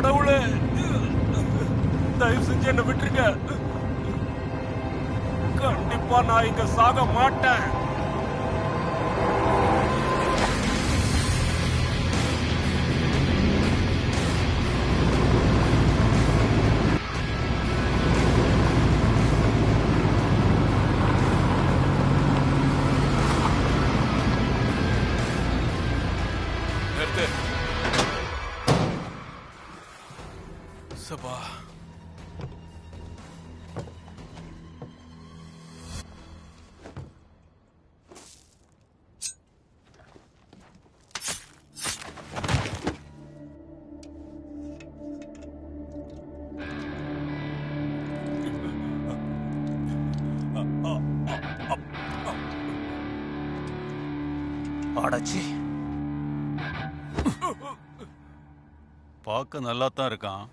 கடவுளே, தயவு செஞ்சு என்ன விட்டுருங்க. கண்டிப்பா நான் இங்க சாக மாட்டேன். சபா, அடச்சி, பார்க்க நல்லா தான் இருக்கான்.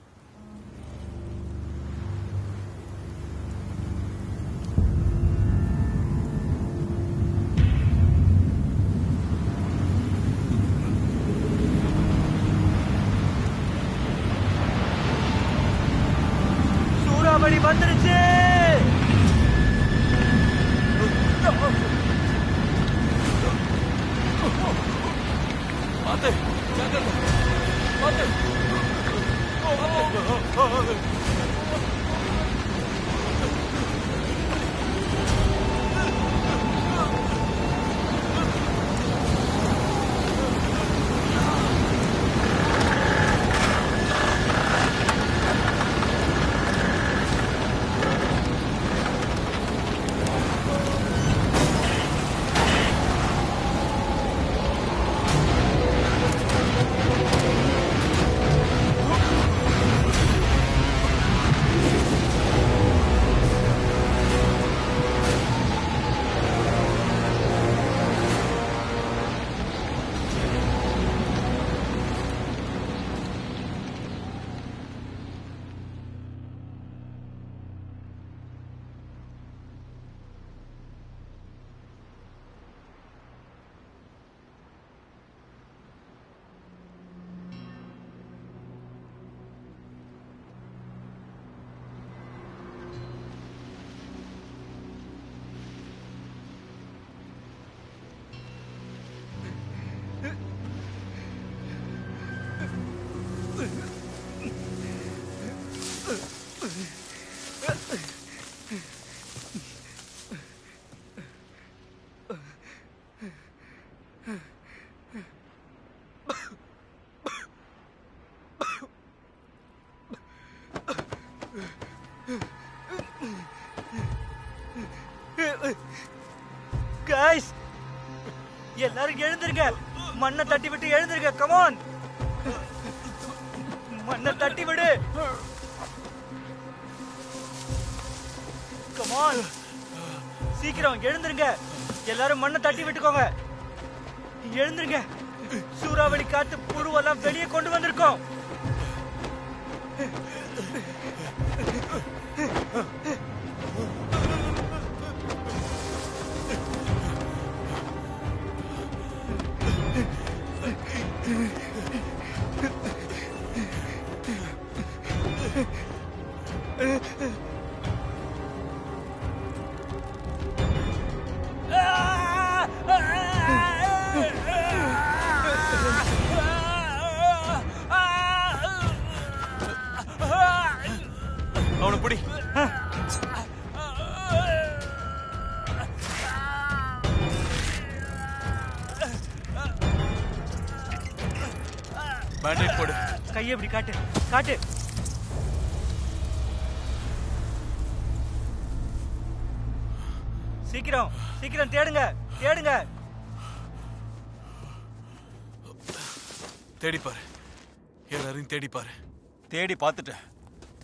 சூறாவளி வந்துருச்சு. பாத்து, ஜாக்கிரதை, பாத்து. கைஸ், எல்லாரும் எழுந்திருங்க. மண்ணை தட்டி விட்டு எழுந்திருங்க. கமான், மண்ணை தட்டி விடு. கமான், சீக்கிரம் எழுந்திருங்க. எல்லாரும் மண்ணை தட்டி விட்டுக்கோங்க. எழுந்திருங்க. சூறாவளி காத்து புழுவெல்லாம் வெளியே கொண்டு வந்திருக்கோம். அவனை பிடி. பேண்டேஜ் போடு. கையை இப்படி காட்டு, காட்டு. சீக்கிரம் சீக்கிரம் தேடுங்க, தேடுங்க. தேடிப்பாரு, எல்லாரையும் தேடிப்பாரு. தேடி பார்த்துட்டேன்.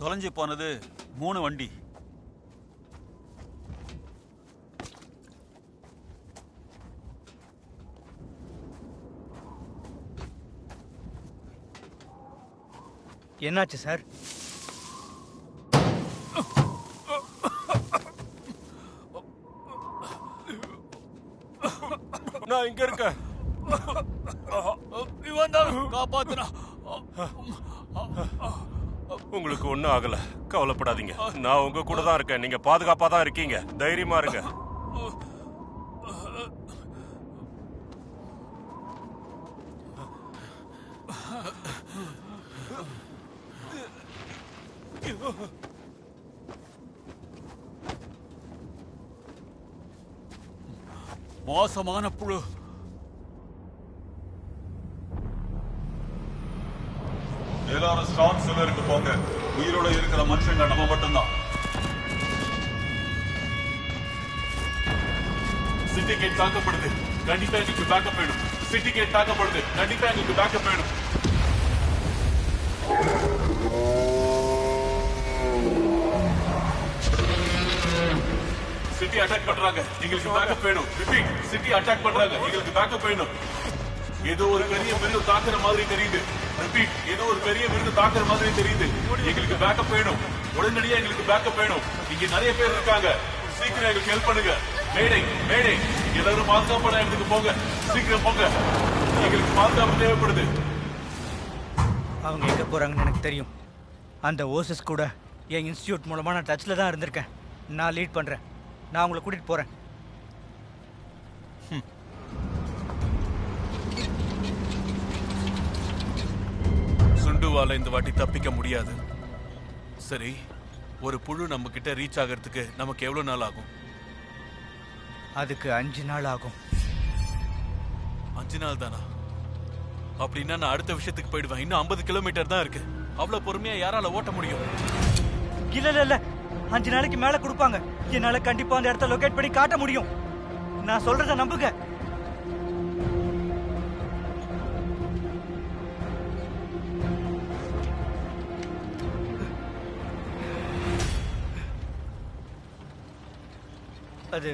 தொலைஞ்சு போனது 3 வண்டி. என்னாச்சு சார்? நான் இங்க இருக்கேன். இவன் தான் காப்பாத்துனா. உங்களுக்கு ஒண்ணும் ஆகல, கவலைப்படாதீங்க. நான் உங்க கூட தான் இருக்கேன். நீங்க பாதுகாப்பா தான் இருக்கீங்க. தைரியமா இருங்க. மோசமான புழு. எல்லாரும் ஸ்ட்ராங் சிலருக்கு போங்க. உயிரோட இருக்கிற மனுஷங்க நம்ம மட்டும்தான். சிட்டி கேட் தாக்கப்படுது. கண்டிப்பா எங்களுக்கு பேக்கப் வேணும். சிட்டி கேட் தாக்கப்படுது. கண்டிப்பா எங்களுக்கு பேக்கப் வேணும். சிட்டி அட்டாக் பண்றாங்க. எங்களுக்கு பேக்கப் வேணும். ரிப்பீட், சிட்டி அட்டாக் பண்றாங்க. எங்களுக்கு பேக்கப் வேணும். ஏதோ ஒரு பெரிய மிருகம் தாக்குற மாதிரி தெரியுது. ரிப்பீட், ஏதோ ஒரு பெரிய மிருகம் தாக்குற மாதிரி தெரியுது. எங்களுக்கு பேக்கப் வேணும். உடனடியா எங்களுக்கு பேக்கப் வேணும். இங்க நிறைய பேர் இருக்காங்க. சீக்கிரம் எங்களுக்கு ஹெல்ப் பண்ணுங்க. மேடை மேடை, எல்லாரும் பாதுகாப்பான இடத்துக்கு போங்க. சீக்கிரம் போங்க. எங்களுக்கு பாதுகாப்பு தேவைப்படுது. அவங்க எங்க போறாங்கன்னு எனக்கு தெரியும். அந்த ஓசஸ் கூட என் இன்ஸ்டியூட் மூலமா நான் டச்ல தான் இருந்திருக்கேன். நான் லீட் பண்றேன். நான் உங்களை கூட்டிட்டு போறேன். சுண்டுவால இந்த வாட்டி தப்பிக்க முடியாது. சரி, ஒரு புழு நம்ம கிட்ட ரீச் ஆகிறதுக்கு நமக்கு எவ்வளவு நாள் ஆகும்? அதுக்கு 5 நாள் ஆகும். 5 நாள் தானா? அப்படின்னா நான் அடுத்த விஷயத்துக்கு போயிடுவேன். இன்னும் 50 கிலோமீட்டர் தான் இருக்கு. அவ்வளவு பொறுமையா யாரால ஓட்ட முடியும்? இல்ல இல்ல இல்ல, 5 நாளைக்கு மேல கொடுப்பாங்க. என்னால கண்டிப்பா அந்த இடத்த லொகேட் பண்ணி காட்ட முடியும். நான் சொல்றத நம்புங்க. அது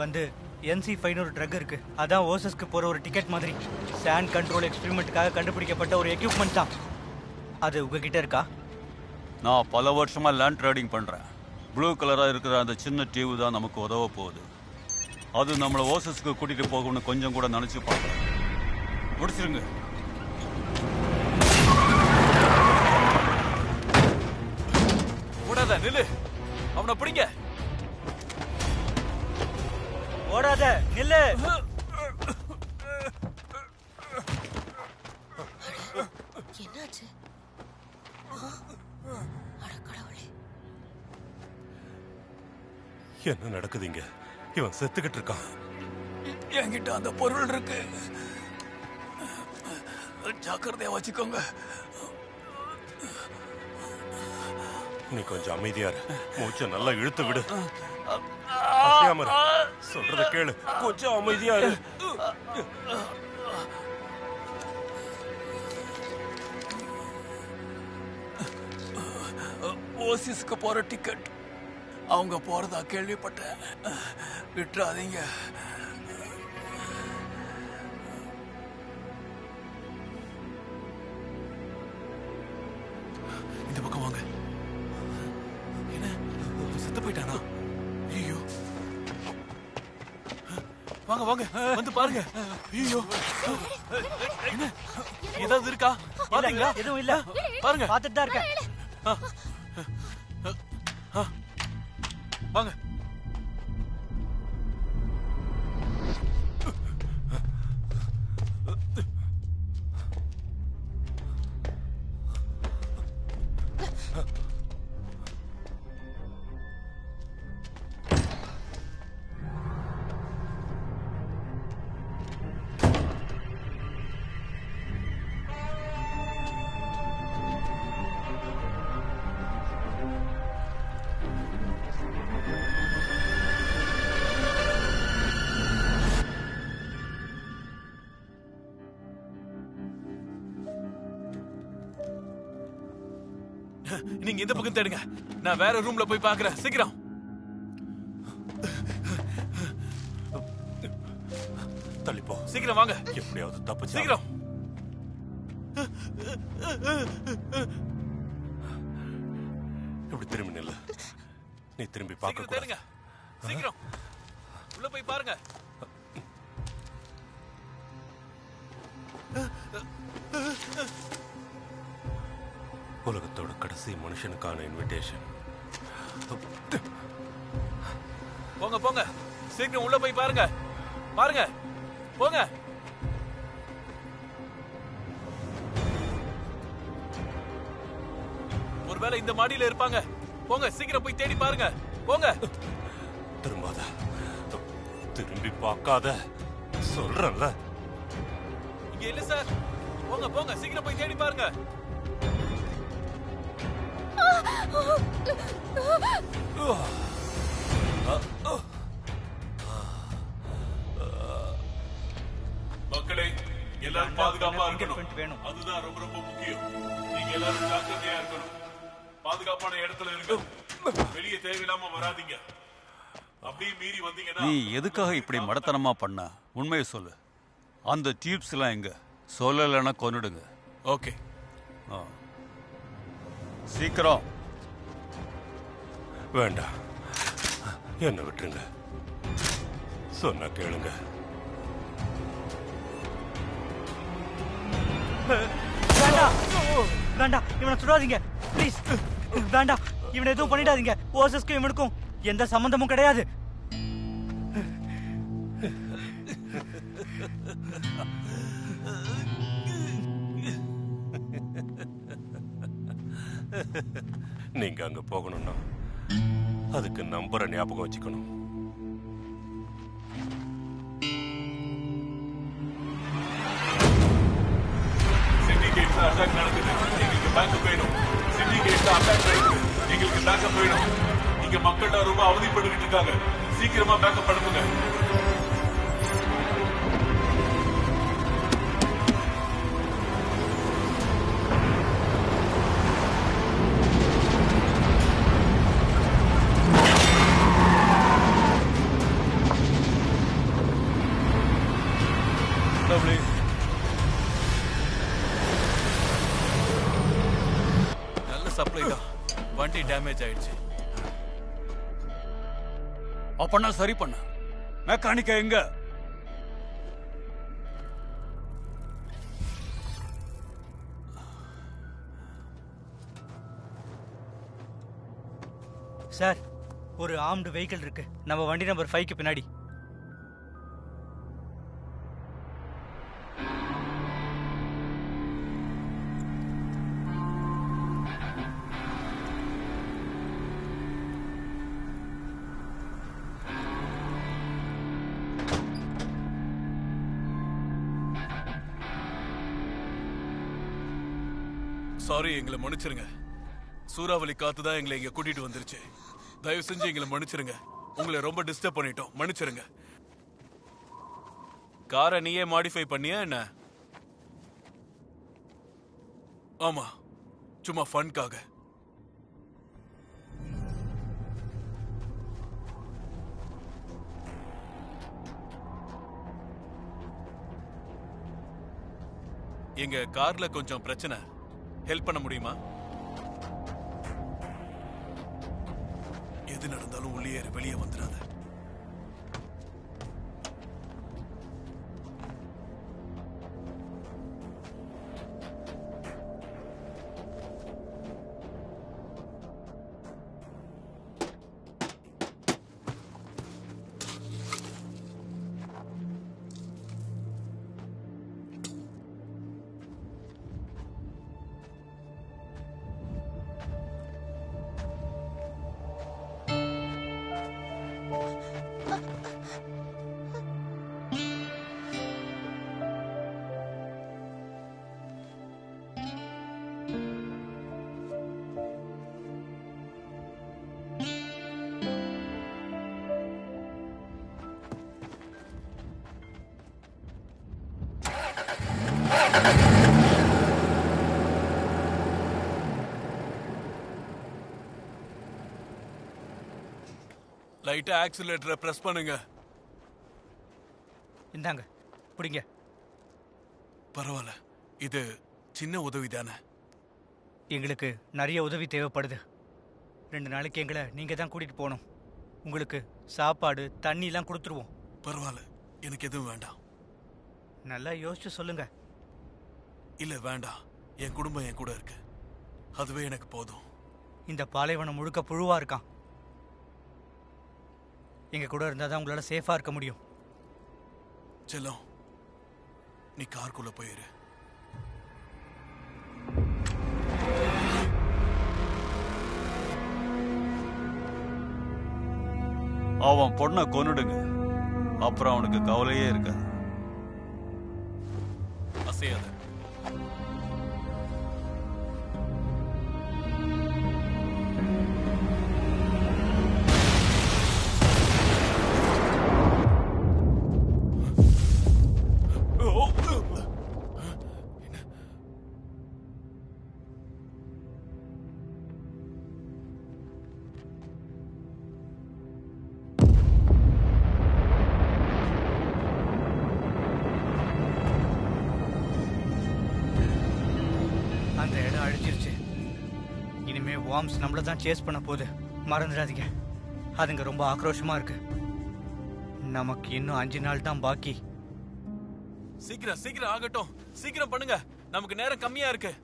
வந்து NC5 ஒரு ட்ரக் இருக்கு. அதான் ஓசஸ்க்கு போற ஒரு டிக்கெட் மாதிரி. சாண்ட் கண்ட்ரோல் எக்ஸ்பெரிமெண்ட்டுக்காக கண்டுபிடிக்கப்பட்ட ஒரு எக்யூப்மெண்ட் தான். அது உங்ககிட்ட இருக்கா? நான் பல வருஷமா லேண்ட் ட்ரேடிங் பண்றேன். ப்ளூ கலரா இருக்கிற அந்த சின்ன டியூப் தான் நமக்கு உதவ போகுது. அது நம்மளை ஓசஸ்க்கு கூட்டிட்டு போகணும்னு கொஞ்சம் கூட நினைச்சு பார்க்கல. முடிச்சிருங்க. ஓடாத, நில்லு. அவனை பிடிங்க. ஓடாத, நில்லு. என்னாச்சு? அட கடவுளே. என்ன நடக்குதுங்க? இவன் செத்துக்கிட்டு இருக்கான். என்கிட்ட அந்த பொருள் இருக்கு. ஜாக்கிரதையா வச்சுக்கோங்க. நீ கொஞ்சம் அமைதியா இரு. மூச்சை நல்லா இழுத்து விடு. அசையாம இரு. சொல்றத கேளு. கொஞ்சம் அமைதியா இரு. ஓசிஸ்க்கு போற டிக்கெட் அவங்க போறதா கேள்விப்பட்டேன். விட்டுறாதீங்க. இந்த பக்கம் வாங்க. என்ன, செத்து போயிட்டானா? ஐயோ, வாங்க வாங்க, வந்து பாருங்க. ஐயோ, என்ன, ஏதாவது இருக்கா? பாத்தீங்களா? எதுவும் இல்ல. பாருங்க. பார்த்துட்டு தான் இருக்கேன். வாங்க. நீங்க இந்த பக்கம் தேடுங்க. நான் வேற ரூம்ல போய் பாக்குறேன். சீக்கிரம். தள்ளிப்போ. சீக்கிரம் வாங்க. எப்படியாவது தப்பிச்சு. சீக்கிரம். இப்படி திரும்பி நில்ல. நீ திரும்பி பார்க்க சீக்கிரம் தேடுங்க. சீக்கிரம் உள்ள போய் பாருங்க. உலகத்தோட கடைசி மனுஷனுக்கான இன்விடேஷன். போங்க போங்க, சீக்கிரம் உள்ள போய் பாருங்க. பாருங்க, போங்க. ஒருவேளை இந்த மாடியில இருப்பாங்க. போங்க, சீக்கிரம் போய் தேடி பாருங்க. போங்க. திரும்பாத, திரும்பி பார்க்காத சொல்றேன்ல. இங்க இல்ல சார். போங்க போங்க, சீக்கிரம் போய் தேடி பாருங்க. மக்களே, எல்லாரும் பாதுகாப்பா இருக்கணும். வேணும். அதுதான் ரொம்ப ரொம்ப முக்கியம். நீங்க எல்லாரும் ஜாக்கிரதையா இருக்கணும். பாதுகாப்பான இடத்துல இருக்கணும். வெளியே தேவையில்லாம வராதீங்க. அப்படியே மீறி வந்தீங்கன்னா நீ எதுக்காக இப்படி மடத்தனமா பண்ண? உண்மையை சொல்லு. அந்த டியூப்ஸ் எல்லாம் எங்க? சொல்லலைன்னா கொன்னுடுங்க. ஓகே. சீக்கிரம். வேண்டாம், என்ன விட்டுருங்க. சொன்னா கேளுங்க. வேண்டாம் வேண்டாம், இவனை சுடாதீங்க ப்ளீஸ். வேண்டாம், இவனை எதுவும் பண்ணிடாதீங்க. ஓசஸ்க்கும் இவனுக்கும் எந்த சம்பந்தமும் கிடையாது. நீங்க அங்க போகணும்னா அதுக்கு நம்பரை ஞாபகம் வச்சுக்கணும். சிண்டிகேட்ல அட்டாக் நடக்குது. எங்களுக்கு பேக்கப் வேணும். சிண்டிகேட்ல அட்டாக் நடக்குது. எங்களுக்கு பேக்கப் வேணும். இங்க மக்கள் ரொம்ப அவதிப்பட்டுக்கிட்டு இருக்காங்க. சீக்கிரமா பேக்கப் பண்ணுங்க. நல்ல சப்ளை தான். வண்டி டேமேஜ் ஆயிடுச்சு. அப்பனா சரி பண்ண. மெக்கானிக்க எங்க? சார், ஒரு ஆர்ம்டு வெஹிக்கிள் இருக்கு நம்ம வண்டி நம்பர் 5க்கு பின்னாடி. சாரி, எங்களை மன்னிச்சிருங்க. சூறாவளி காத்து தான் எங்களை இங்க கூட்டிட்டு வந்துருச்சு. தயவு செஞ்சு எங்களை மன்னிச்சிருங்க. உங்களை ரொம்ப டிஸ்டர்ப் பண்ணிட்டோம். மன்னிச்சிருங்க. காரை நீயே மாடிஃபை பண்ணியா என்ன? ஆமா, சும்மா ஃபன்காக. எங்க கார்ல கொஞ்சம் பிரச்சனை. ஹெல்ப் பண்ண முடியுமா? எது நடந்தாலும் உள்ளே வெளியே வந்துடாத. லைட்டா ஆக்சிலேட்டரை பிரஸ் பண்ணுங்க. இந்தாங்க, பிடிங்க. பரவாயில்ல, இது சின்ன உதவி தானே. எங்களுக்கு நிறைய உதவி தேவைப்படுது. 2 நாளைக்கு எங்களை நீங்க தான் கூட்டிட்டு போகணும். உங்களுக்கு சாப்பாடு தண்ணி எல்லாம் கொடுத்துருவோம். பரவாயில்ல, எனக்கு எதுவும் வேண்டாம். நல்லா யோசிச்சு சொல்லுங்க. இல்ல வேண்டாம், என் குடும்பம் என் கூட இருக்கு. அதுவே எனக்கு போதும். இந்த பாலைவனம் முழுக்க புழுவா இருக்கான். எங்க கூட இருந்தா தான் உங்களால சேஃபா இருக்க முடியும். செல்லம், நீ காருக்குள்ள போயிரு. அவன் பொண்ணை கொன்னுடுங்க, அப்புறம் அவனுக்கு கவலையே இருக்காது. அசையாத. அந்த இடம் அழிஞ்சிருச்சு. இனிமே வார்ம்ஸ் நம்மள தான் சேஸ் பண்ண போகுது. மறந்துடாதீங்க, அதுங்க ரொம்ப ஆக்ரோஷமா இருக்கு. நமக்கு இன்னும் 5 நாள் தான் பாக்கி. சீக்கிரம் சீக்கிரம் ஆகட்டும், சீக்கிரம் பண்ணுங்க, நமக்கு நேரம் கம்மியா இருக்கு.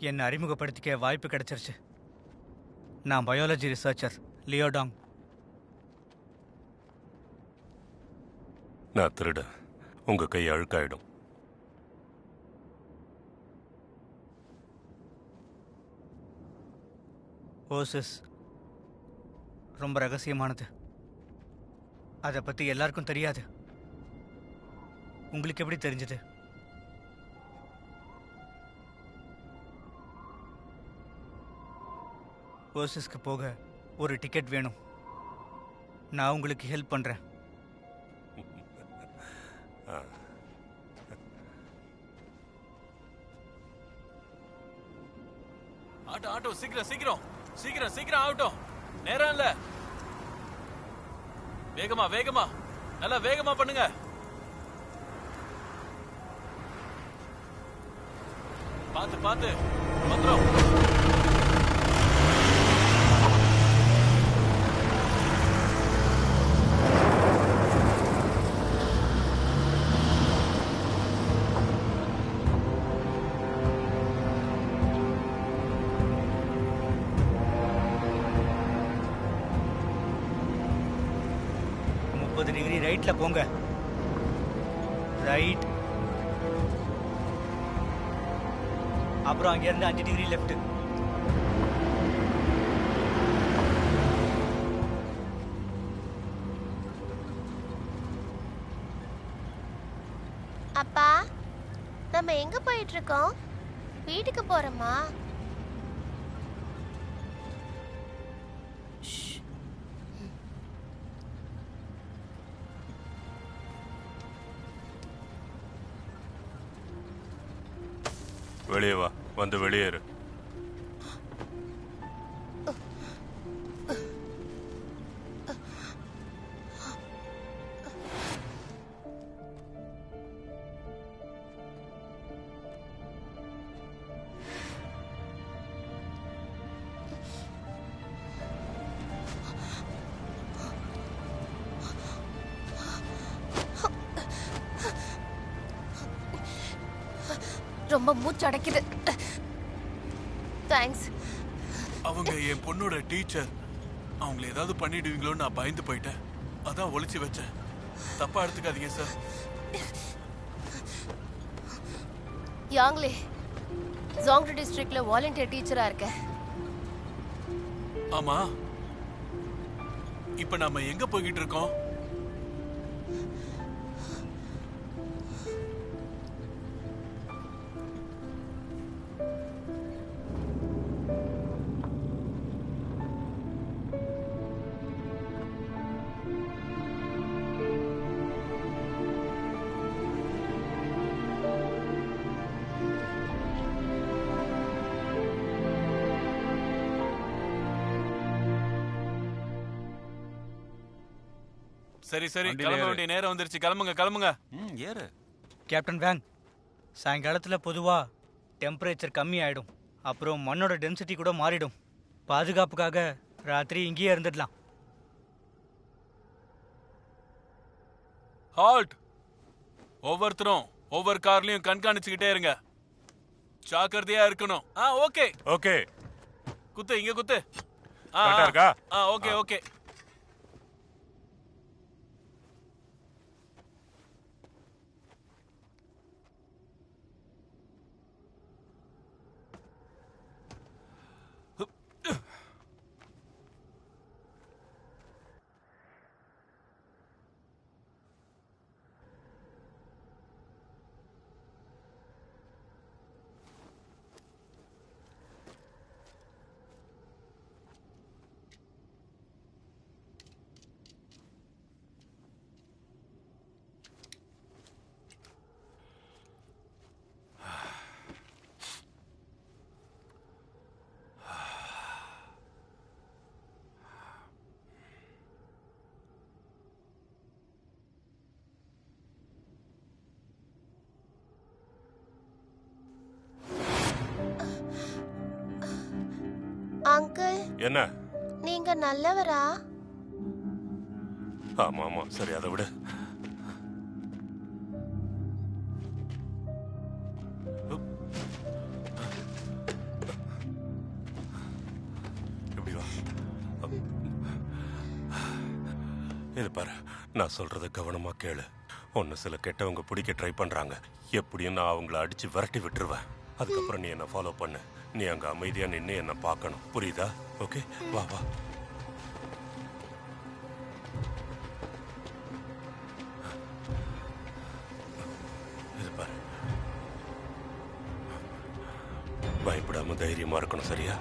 என்னை அறிமுகப்படுத்திக்க வாய்ப்பு கிடைச்சிருச்சு. நான் பயாலஜி ரிசர்ச்சர் லியோடாங். நான் திருட, உங்க கை அழுக்காயிடும். ஓசஸ் ரொம்ப ரகசியமானது. அதை பத்தி எல்லாருக்கும் தெரியாது. உங்களுக்கு எப்படி தெரிஞ்சது? ஓசஸ்க்கு போக ஒரு டிக்கெட் வேணும். நான் உங்களுக்கு ஹெல்ப் பண்றேன். ஆட்டோ ஆட்டோ, சீக்கிரம் சீக்கிரம் சீக்கிரம் சீக்கிரம் ஆகட்டும், நேரம் இல்ல. வேகமா வேகமா, நல்லா வேகமா பண்ணுங்க. பாத்து பாத்து பத்திரம். டிகிரி ரைட்ல போங்க. ரைட். அப்புறம் அங்க இருந்து 5 டிகிரி லெஃப்ட். அப்பா, நம்ம எங்க போயிட்டு இருக்கோம்? வீட்டுக்கு போறோமா? வெளியே வா, வந்து வெளியேறு. ரொம்ப மூச்சடைக்குது. தேங்க்ஸ். அவங்க என் பொண்ணோட டீச்சர். அவங்கள ஏதாவது பண்ணிடுவீங்களோன்னு நான் பயந்து போயிட்டேன். அதான் ஒளிச்சு வச்சேன். தப்பா எடுத்துக்காதீங்க சார். யாங்லே, ஜோங்ரி டிஸ்ட்ரிக்ட்ல வாலண்டியர் டீச்சரா இருக்கேன். ஆமா, இப்ப நாம எங்க போய்கிட்டு இருக்கோம்? சரி சரி, வண்டியில கிளம்ப ஏறு. வேண்டிய நேரம் வந்துருச்சு. கிளம்புங்க கிளம்புங்க. ஏறு. கேப்டன் வேங், சாயங்காலத்தில் பொதுவாக டெம்பரேச்சர் கம்மி ஆகிடும். அப்புறம் மண்ணோட டென்சிட்டி கூட மாறிடும். பாதுகாப்புக்காக ராத்திரி இங்கேயே இருந்துடலாம். ஹால்ட். ஒவ்வொருத்தரும் ஒவ்வொரு கார்லயும் கண்காணிச்சுக்கிட்டே இருங்க. ஜாக்கிரதையா இருக்கணும். ஓகே. ஓகே. குத்து, இங்க குத்து. கரெக்டா இருக்கா? Okay okay. அங்கிள், என்ன? நீங்க நல்லவரா? ஆமா ஆமா, சரி அதை விட. இப்படி வா. இது பாரு, நான் சொல்றத கவனமா கேளு. ஒன்னு சில கெட்டவங்க பிடிக்க ட்ரை பண்றாங்க. எப்படியும் நான் அவங்கள அடிச்சு விரட்டி விட்டுருவேன். அதுக்கப்புறம் நீ என்ன ஃபாலோ பண்ணு. நீ அங்க அமைதியா நின்று என்ன பார்க்கணும், புரியுதா? ஓகே, வா வா. இது பாரு, பயப்படாம தைரியமா இருக்கணும், சரியா?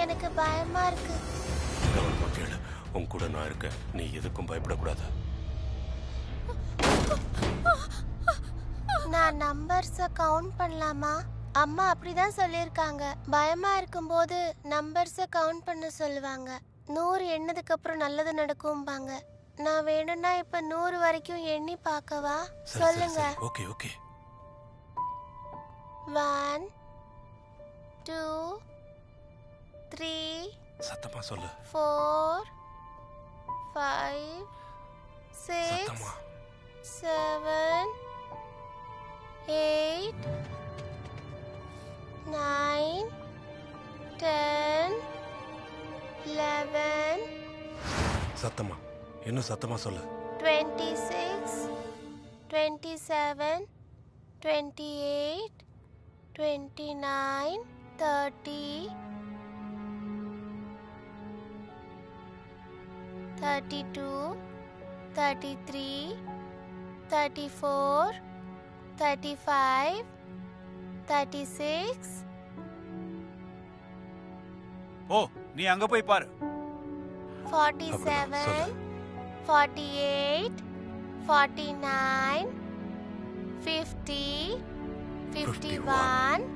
எனக்கு பயமா இருக்கு. கவனமா கேளு, உன் கூட நான் இருக்கேன். நீ எதுக்கும் பயப்படக்கூடாது. நான் நம்பர்ஸ கவுண்ட் பண்ணலாமா? அம்மா அப்படிதான் சொல்லியிருக்காங்க. பயமா இருக்கும்போது நம்பர்ஸ கவுண்ட் பண்ண சொல்லுவாங்க. 100 எண்ணதுக்கு அப்புறம் நல்லது நடக்கும்பாங்க. நான் வேணும்னா இப்ப 100 வரைக்கும் எண்ணி பார்க்கவா? சொல்லுங்க. Okay okay. 1 2 3 சத்தமா சொல்லு. 4 5 6 சத்தமா. 7 8 9 10 11 சத்தமா, இன்னும் சத்தமா சொல்லு. 26 27 28 29 30 32 33 34 35 36 ஓ, நீ அங்க போய் பாரு. 47 சொல்லு. 48 49 50 51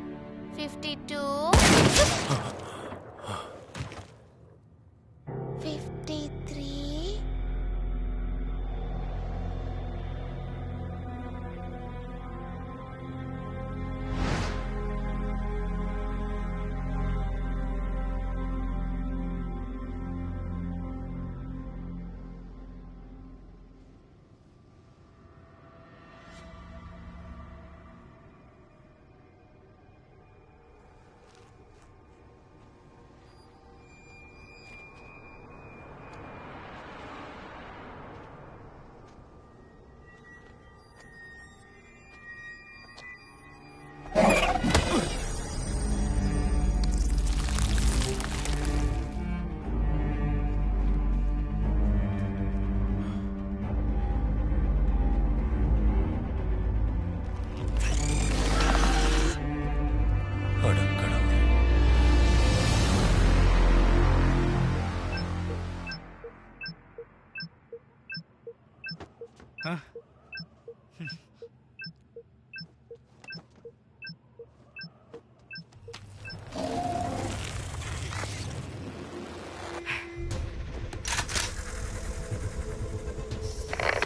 52 53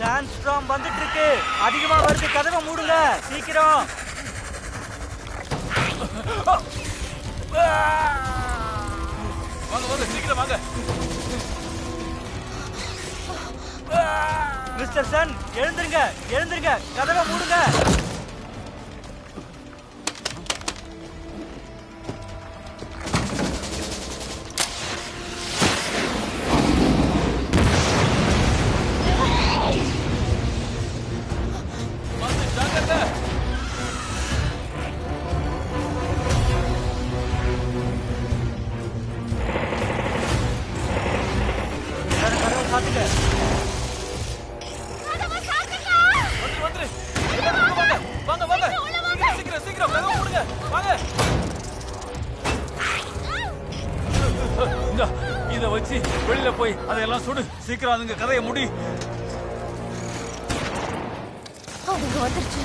சாண்ட் ஸ்ட்ராம் வந்துட்டு இருக்கு. அதிகமா வருது. கதவை மூடுங்க சீக்கிரம். வாங்க வாங்க சீக்கிரம் வாங்க. மிஸ்டர் சன் எழுந்துருங்க எழுந்துருங்க. கதவை மூடுங்க. இத வச்சு வெளியில போய் அதையெல்லாம் சுடு. சீக்கிரம் அதுங்க கதையை முடி. அவங்க வந்துருச்சு.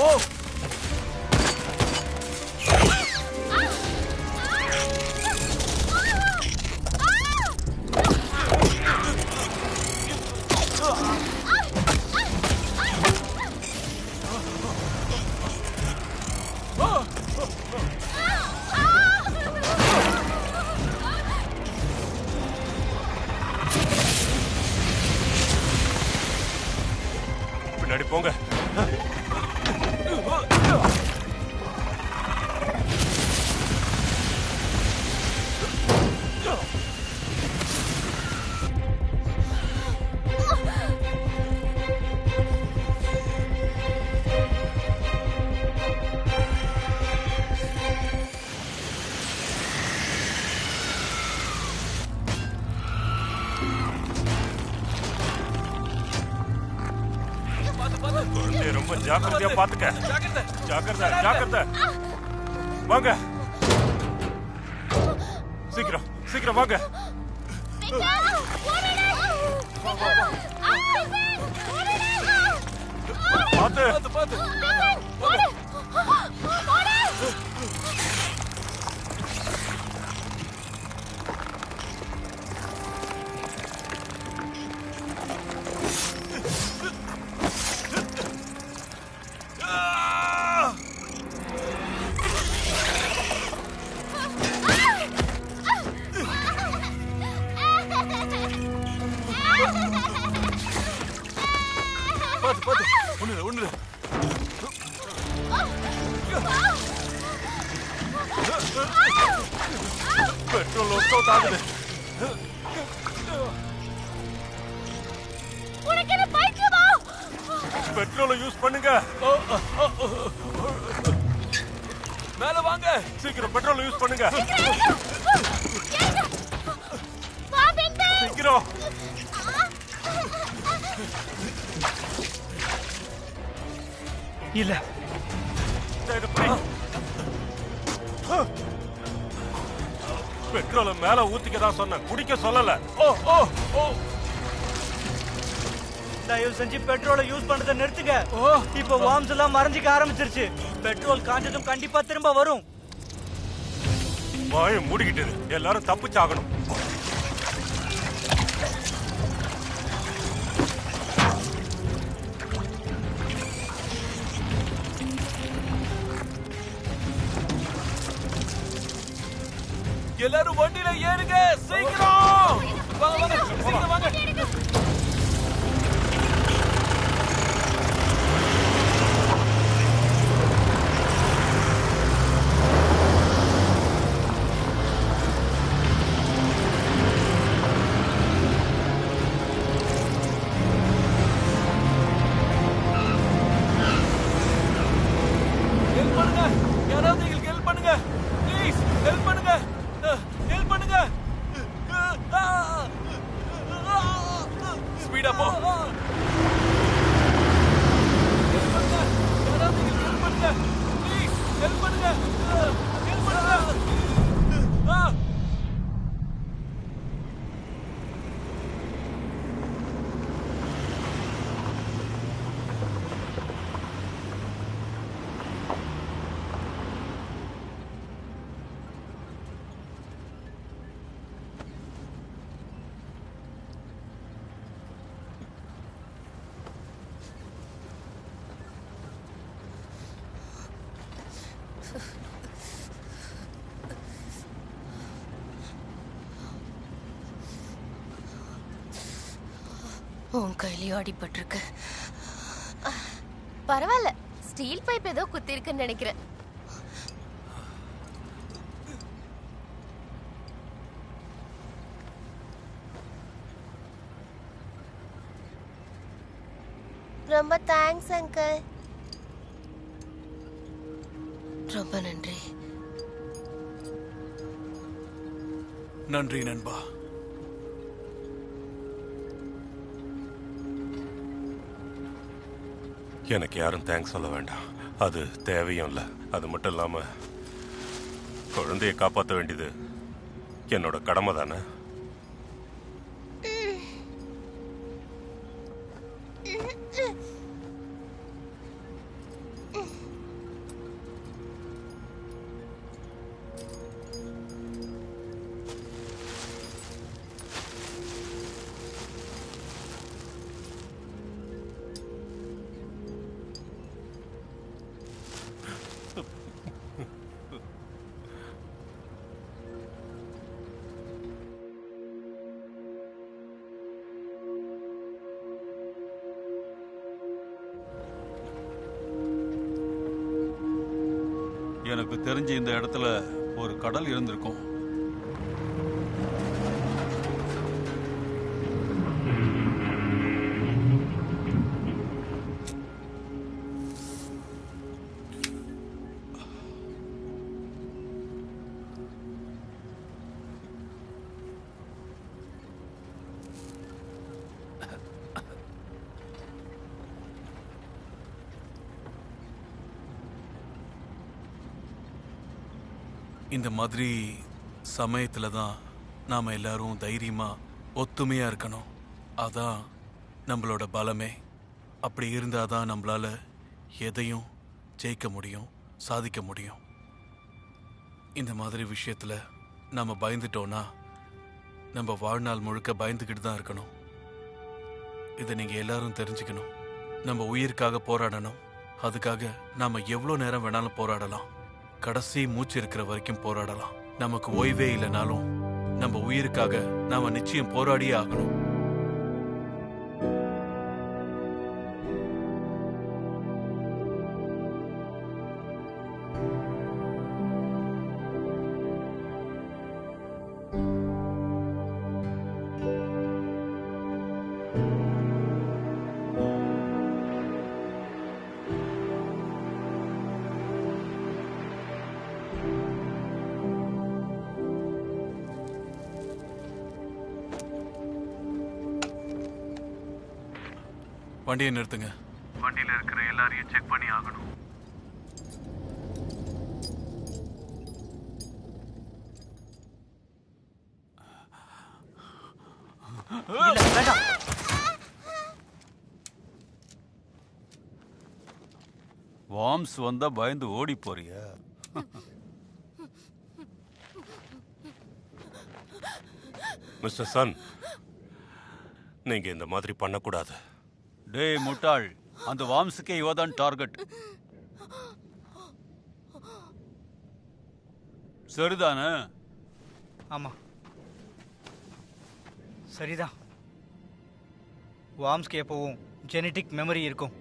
ஓ பின்னாடி போங்க. குழந்தைய ரொம்ப ஜாக்கிரதையா பாத்துக்க. ஜாக்கிரதை ஜாக்கிரதை. வாங்க சீக்கிரம் சீக்கிரம் வாங்க. பாத்து பாத்து. பாத்து பாத்து. ஒண்ணு பெட்ரோல் ஒர்க் அவுட் ஆகுது. பெட்ரோலை யூஸ் பண்ணுங்க. மேல வாங்க. சீக்கிரம் பெட்ரோல் யூஸ் பண்ணுங்க. சீக்கிரம். இல்ல பெட்ரோலை மேல ஊத்திக்க தான் சொன்னேன், குடிக்க சொல்லல. ஓ ஓ ஓ. தயவு செஞ்சு பெட்ரோலை யூஸ் பண்றதை நிறுத்துங்க. இப்ப வார்ம்ஸ் எல்லாம் மறைஞ்சிக்க ஆரம்பிச்சிருச்சு. பெட்ரோல் காஞ்சதும் கண்டிப்பா திரும்ப வரும். வாயை மூடிக்கிட்டு எல்லாரும் தப்பிச்சாகணும். எல்லாரும் வண்டியில ஏறுங்க சீக்கிரம். வாங்க வாங்க சீக்கிரம் வாங்க. ஹெல்ப் பண்ணுங்க. யாராவது எங்களுக்கு ஹெல்ப் பண்ணுங்க. ப்ளீஸ் ஹெல்ப் பண்ணுங்க. ஹெல்ப் பண்ணுங்க. ஸ்பீடா போ. ஹெல்ப் பண்ணுங்க. யாராவது எங்களுக்கு ஹெல்ப் பண்ணுங்க. ப்ளீஸ் ஹெல்ப் பண்ணுங்க. ஹெல்ப் பண்ணுங்க. உன் கையிலயும் அடிபட்டிருக்கு. பரவாயில்ல, ஸ்டீல் பைப் ஏதோ குத்தி இருக்குன்னு நினைக்கிறேன். ரொம்ப தேங்க்ஸ் அங்கிள். ரொம்ப நன்றி. நன்றி நண்பா. எனக்கு யாரும் தேங்க்ஸ் சொல்ல வேண்டாம், அது தேவையும் இல்லை. அது மட்டும் இல்லாம குழந்தைய காப்பாற்ற வேண்டியது என்னோட கடமை தானே. எனக்கு தெரிஞ்சு இந்த இடத்துல ஒரு கடல் இருந்திருக்கும். இந்த மாதிரி சமயத்துல தான் நாம எல்லாரும் தைரியமா ஒத்துமையா இருக்கணும். அதான் நம்மளோட பலமே. அப்படி இருந்தாதான் நம்மளால எதையும் ஜெயிக்க முடியும், சாதிக்க முடியும். இந்த மாதிரி விஷயத்துல நாம பயந்துட்டோம்னா நம்ம வாழ்நாள் முழுக்க பயந்துக்கிட்டு தான் இருக்கணும். இதை நீங்க எல்லாரும் தெரிஞ்சுக்கணும். நம்ம உயிருக்காக போராடணும். அதுக்காக நாம எவ்வளோ நேரம் வேணாலும் போராடலாம். கடைசி மூச்சு இருக்கிற வரைக்கும் போராடலாம். நமக்கு ஓய்வே இல்லைனாலும் நம்ம உயிருக்காக நாம நிச்சயம் போராடியே ஆகணும். வண்டியை நிறுத்துங்க. வண்டியில இருக்கிற எல்லாரையும் செக் பண்ணி ஆகணும். வார்ம்ஸ் வந்தா பயந்து ஓடி போறிய? மிஸ்டர் சன், நீங்க இந்த மாதிரி பண்ணக்கூடாது. டேய் முட்டாள், அந்த வாம்ஸுக்கே இவதான் டார்கெட். சரிதானே? ஆமா, சரிதான். வார்ம்ஸ்க்கு எப்பவும் ஜெனட்டிக் மெமரி இருக்கும்.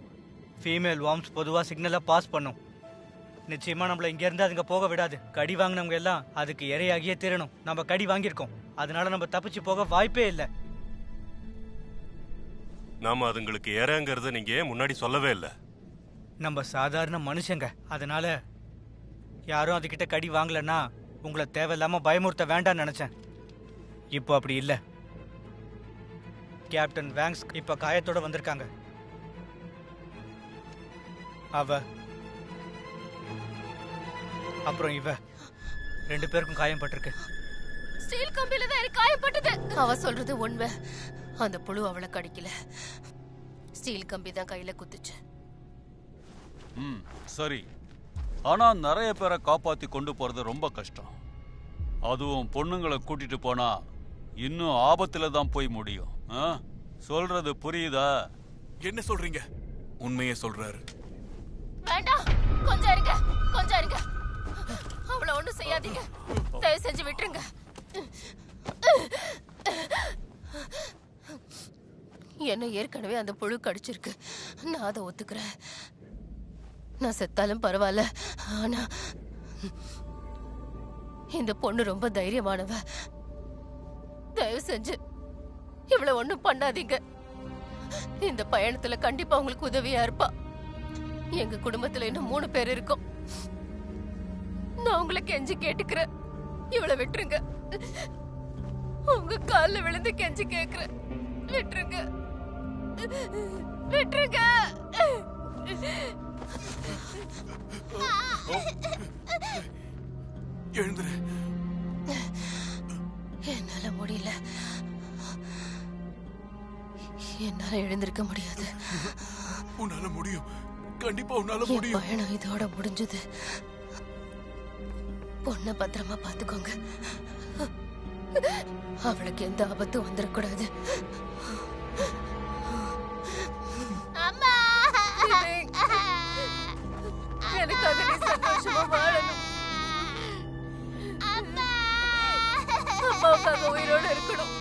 ஃபீமேல் வார்ம்ஸ் பொதுவாக சிக்னலை பாஸ் பண்ணும். நிச்சயமா நம்மள இங்கேருந்து அதுங்க போக விடாது. கடி வாங்கினவங்க எல்லாம் அதுக்கு இரையாகியே தீரணும். நம்ம கடி வாங்கியிருக்கோம், அதனால நம்ம தப்பிச்சு போக வாய்ப்பே இல்லை. நாம அதுங்களுக்கு ஏறங்கிறத நீங்க ஏன் முன்னாடி சொல்லவே இல்லை? நம்ம சாதாரண மனுஷங்க, அதனால யாரும் அதுகிட்ட கடி வாங்கலன்னா உங்களை தேவையில்லாம பயமுறுத்த வேண்டாம்னு நினைச்சேன். இப்போ அப்படி இல்லை. கேப்டன் வேங்ஸ் இப்ப காயத்தோட வந்திருக்காங்க. அவ அப்புறம் இவ 2 பேருக்கும் காயம் பட்டிருக்கு. ஸ்டீல் கம்பியில தான் எனக்கு காயப்பட்டது. அவ சொல்றது உண்மை. அந்த புழு அவளை கடிக்கல, ஸ்டீல் கம்பி தான் கையில குத்துச்சு. சரி, ஆனா நிறைய பேரை காப்பாத்தி கொண்டு போறது ரொம்ப கஷ்டம். அதுவும் பொண்ணுங்களை கூட்டிட்டு போனா இன்னும் ஆபத்துல தான் போய் முடியும். சொல்றது புரியுதா? என்ன சொல்றீங்க? உண்மையே சொல்றாரு. வேண்டாம், கொஞ்சம் இருங்க, கொஞ்சம் இருங்க. அவளை ஒண்ணும் செய்யாதீங்க, தயவு செஞ்சு விட்டுருங்க. என்ன ஏற்கனவே அந்த புழு கடிச்சிருக்கு. நான் அதை ஒத்துக்கிறேன். நான் செத்தாலும் பரவாயில்ல. ஆனா இந்த பொண்ணு ரொம்ப தைரியமானவ. தயவு செஞ்சு இவ்வளவு ஒண்ணும் பண்ணாதீங்க. இந்த பயணத்துல கண்டிப்பா உங்களுக்கு உதவியா இருப்பா. எங்க குடும்பத்துல இன்னும் 3 பேர் இருக்கோம். நான் உங்களை கெஞ்சி கேட்டுக்கிறேன், இவளை விட்டுருங்க. உங்க கால்ல விழுந்து கெஞ்சி கேக்குறேன், விட்டுருங்க, விட்டுருங்க. எழுந்துரு. என்னால முடியல. என்னால எழுந்திருக்க முடியாது. உன்னால முடியும், கண்டிப்பா உன்னால என் முடியும். பயணம் இதோட முடிஞ்சது. பொண்ண பத்திரமா பாத்துக்கோங்க. அவளுக்கு எந்த ஆபத்தும் வந்துடக்கூடாது. எனக்காக நீ சந்தோஷமா வாழணும். அம்மாவுக்காக உயிரோட இருக்கணும்.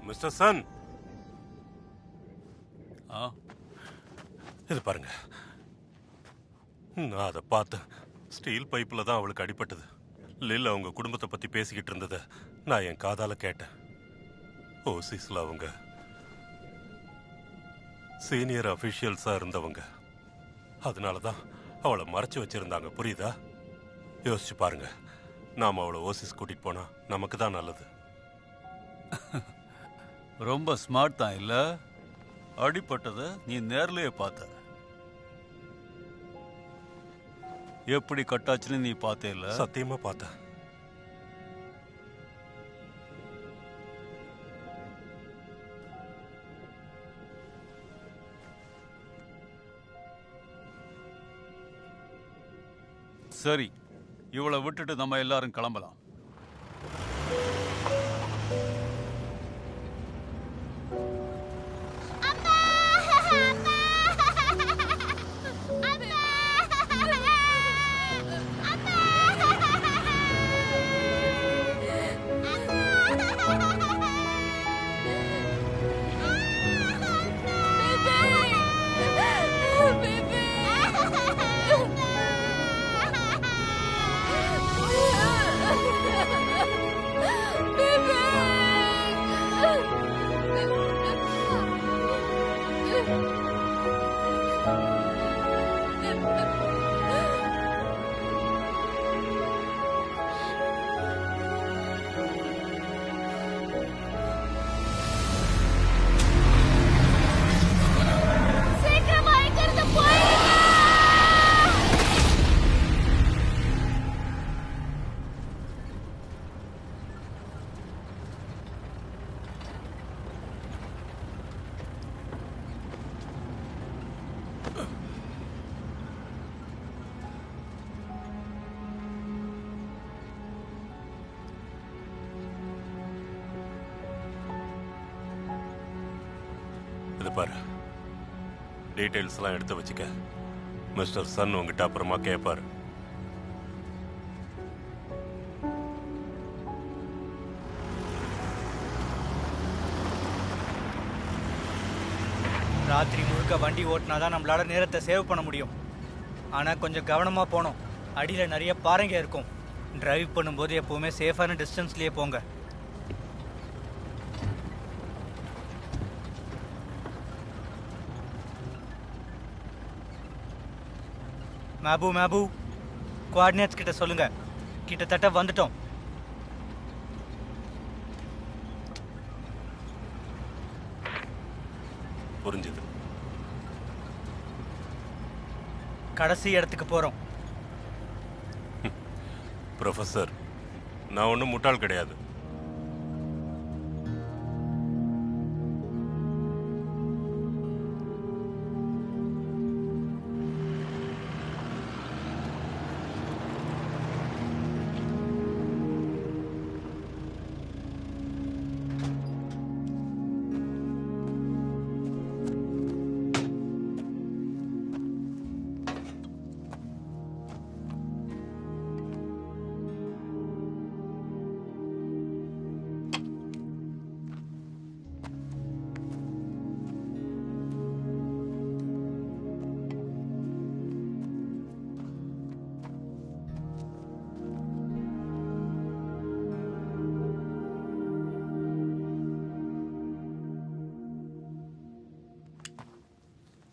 மிஸ்டர் சன், ஆ, இது பாருங்க. நான் அதை பார்த்தேன். ஸ்டீல் பைப்பில் தான் அவளுக்கு அடிபட்டது. லில் அவங்க குடும்பத்தை பற்றி பேசிக்கிட்டு இருந்ததை நான் என் காதால கேட்டேன். ஓசிஸில் அவங்க சீனியர் அஃபிஷியல்ஸாக இருந்தவங்க. அதனால தான் அவளை மறைச்சு வச்சிருந்தாங்க. புரியுதா? யோசிச்சு பாருங்க. நாம் அவளை ஓசிஸ் கூட்டிகிட்டு போனால் நமக்கு தான் நல்லது. ரொம்ப ஸ்மார்ட் தான் இல்ல? அடிப்பட்டதை நீ நேர்லயே பார்த்த. எப்படி கட்டாச்சுன்னு நீ பார்த்தே இல்ல? சத்தியமா பார்த்தேன். சரி, இவளை விட்டுட்டு நம்ம எல்லாரும் கிளம்பலாம். இது பாரு, டீட்டெயில்ஸ் எல்லாம் எடுத்து வச்சுக்க. மிஸ்டர் சன் உங்ககிட்ட அப்புறமா கேட்பாரு. ராத்திரி முழுக்க வண்டி ஓட்டினாதான் நம்மளால நேரத்தை சேவ் பண்ண முடியும். ஆனால் கொஞ்சம் கவனமாக போகணும். அடியில் நிறைய பாறைங்க இருக்கும். டிரைவ் பண்ணும்போது எப்போவுமே சேஃபான டிஸ்டன்ஸ்லேயே போங்க. மேபு கோஆர்டினேட்ஸ் கிட்ட சொல்லுங்க. கிட்டத்தட்ட வந்துட்டோம். புரிஞ்சுது. கடைசி இடத்துக்கு போறோம். ப்ரொஃபஸர், நான் ஒன்றும் முட்டாள் கிடையாது.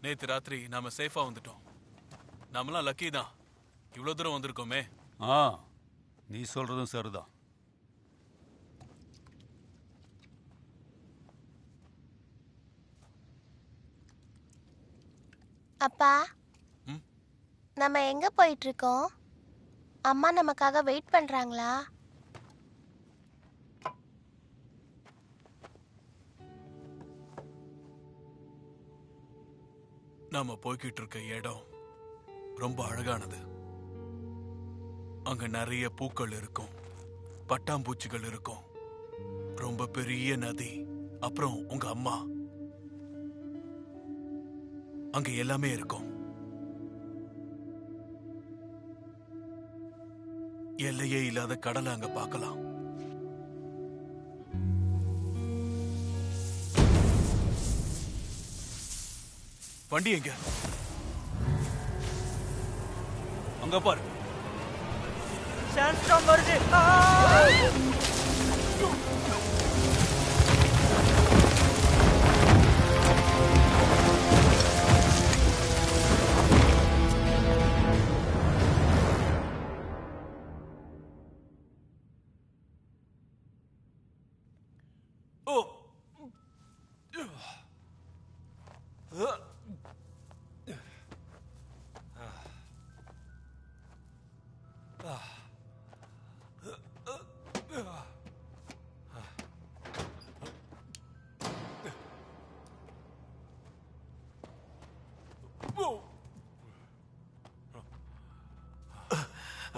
நேத்து ராத்திரி நாம சேஃபா வந்துட்டோம். நாமெல்லாம் லக்கி தான், இவ்வளவு தூரம் வந்திருக்கோமே. நீ சொல்றதும் சரிதான். அப்பா, நம்ம எங்க போயிட்டு இருக்கோம்? அம்மா நமக்காக வெயிட் பண்றாங்களா? நாம போய்கிட்டு இருக்க இடம் ரொம்ப அழகானது. அங்க நிறைய பூக்கள் இருக்கும், பட்டாம்பூச்சிகள் இருக்கும், ரொம்ப பெரிய நதி, அப்புறம் உங்க அம்மா, அங்க எல்லாமே இருக்கும். எல்லையே இல்லாத கடலை அங்க பார்க்கலாம். வண்டி எங்க? அங்க பாரு. சாண்ட்ஸ்டார்ம் வருது.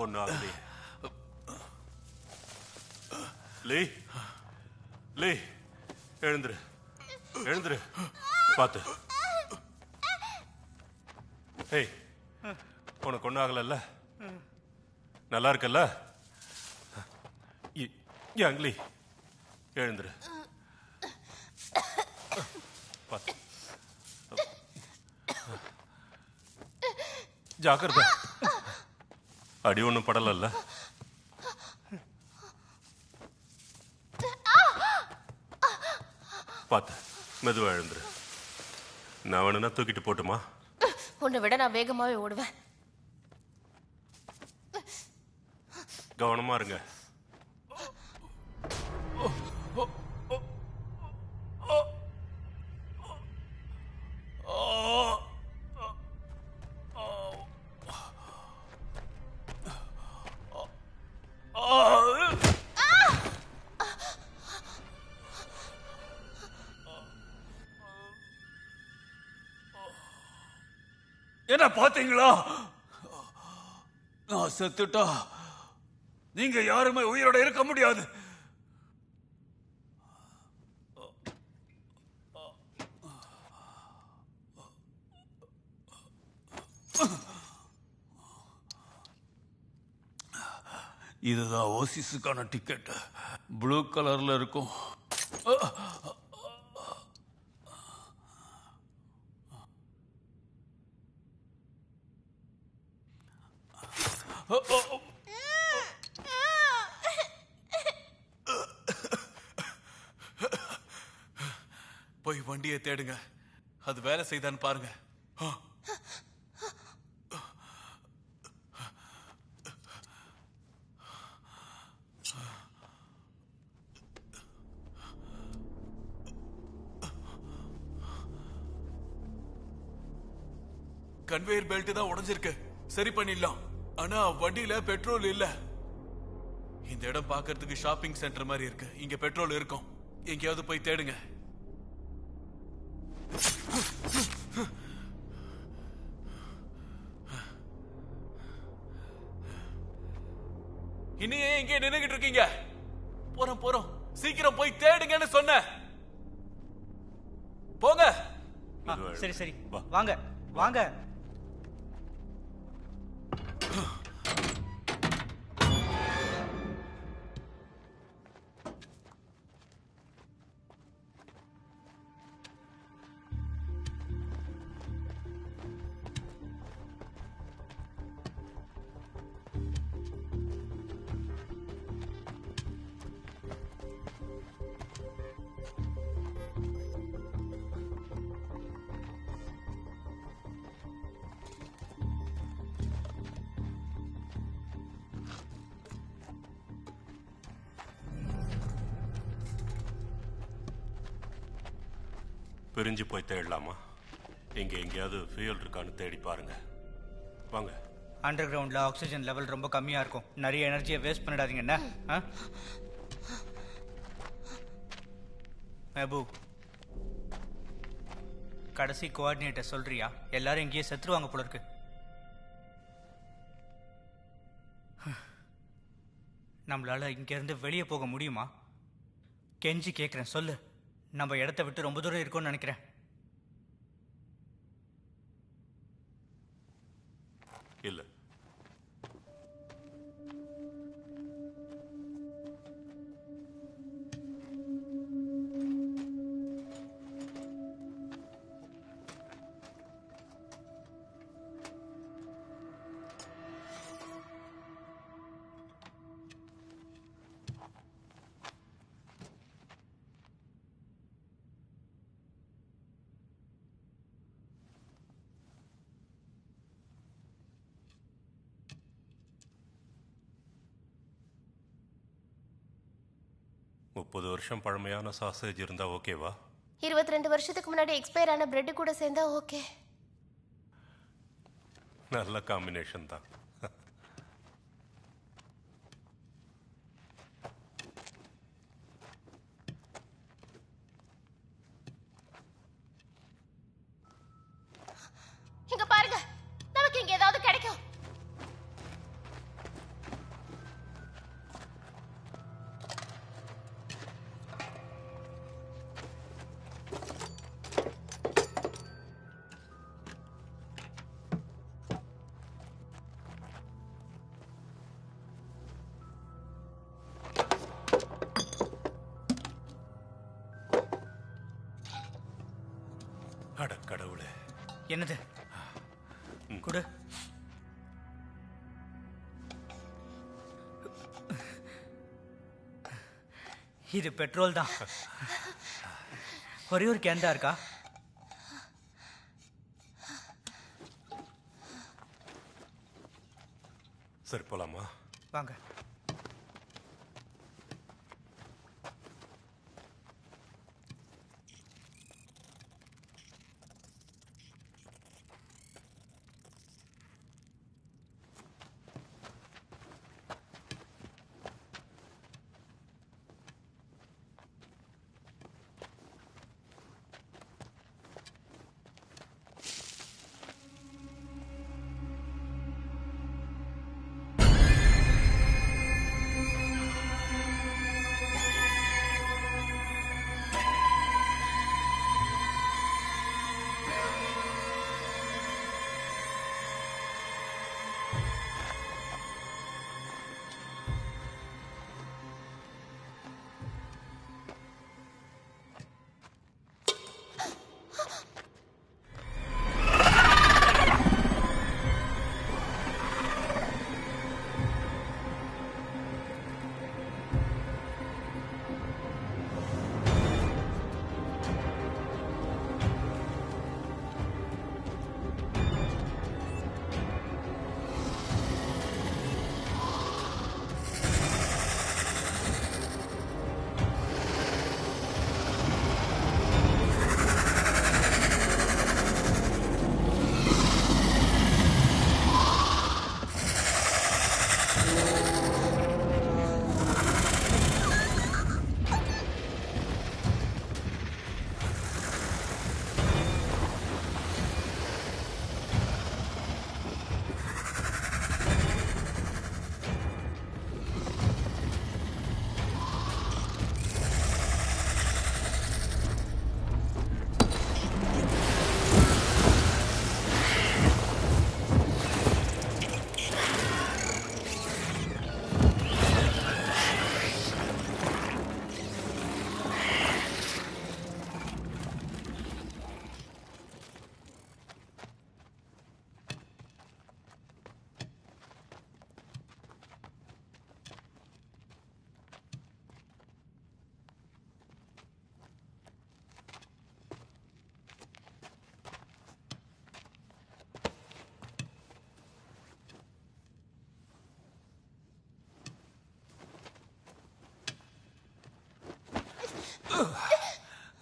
ஒன்னாகுது. லீ, லீ, எழுந்துரு, எழுந்துரு. பாத்து. ஏய், உனக்கு ஒன்னாகல? நல்லா இருக்கல்ல? லீ, எழுந்துரு. பாத்து. ஜாக்கிரதை. அடி ஒன்றும் படலல்ல? பார்த்து மெதுவா எழுந்துரு. நான் வேணும்னா தூக்கிட்டு போட்டுமா? உன்னை விட நான் வேகமாவே ஓடுவேன். கவனமா இருங்க. என்ன பாத்தீங்களா? நான் செத்துட்டா நீங்க யாருமே உயிரோட இருக்க முடியாது. இதுதான் ஓசிஸுக்கான டிக்கெட். ப்ளூ கலர்ல இருக்கும். போய் வண்டியை தேடுங்க, அது வேலை செய்தான்னு பாருங்க. கன்வேயர் பெல்ட் தான் உடைஞ்சிருக்கு, சரி பண்ணிடலாம். ஆனா வண்டியில பெட்ரோல் இல்ல. இந்த இடம் பார்க்கிறதுக்கு ஷாப்பிங் சென்டர் மாதிரி இருக்கு, இங்க பெட்ரோல் இருக்கும். எங்கேயாவது போய் தேடுங்க. இன்னும் ஏன் இங்கே நின்னுகிட்டு இருக்கீங்க? போறோம் போறோம், சீக்கிரம் போய் தேடுங்கன்னு சொன்ன. போங்க. சரி சரி, வாங்க வாங்க. பிரிஞ்சு போய் தேடலாமா? இங்க எங்கேயாவது ஃபியூல் இருக்கான்னு தேடி பாருங்க. வாங்க. அண்டர் கிரவுண்டில் ஆக்சிஜன் லெவல் ரொம்ப கம்மியாக இருக்கும். நிறைய எனர்ஜியை வேஸ்ட் பண்ணிடாதீங்க என்ன? மெபு, கடைசி கோஆர்டினேட்டர் சொல்றியா? எல்லாரும் இங்கேயே செத்துருவாங்க போல இருக்கு. நம்மளால இங்கேருந்து வெளியே போக முடியுமா? கெஞ்சி கேட்குறேன், சொல்லு. நம்ம இடத்த விட்டு ரொம்ப தூரம் இருக்கோம்னு நினைக்கிறேன். இல்ல. முப்பது வருஷம் பழமையான சாசேஜ் இருந்தா ஓகேவா? 22 வருஷத்துக்கு முன்னாடி எக்ஸ்பயர் ஆன பிரெட் கூட சேர்ந்தா ஓகே. நல்ல காம்பினேஷன் தான். இங்க பாருங்க, நமக்கு இங்க ஏதாவது கிடைக்கும். அட கடவுளே. என்னது? குடு. இது பெட்ரோல் தான். ஒரே ஒரு கேன் தான் இருக்கா? சரி, போலாமா? வாங்க.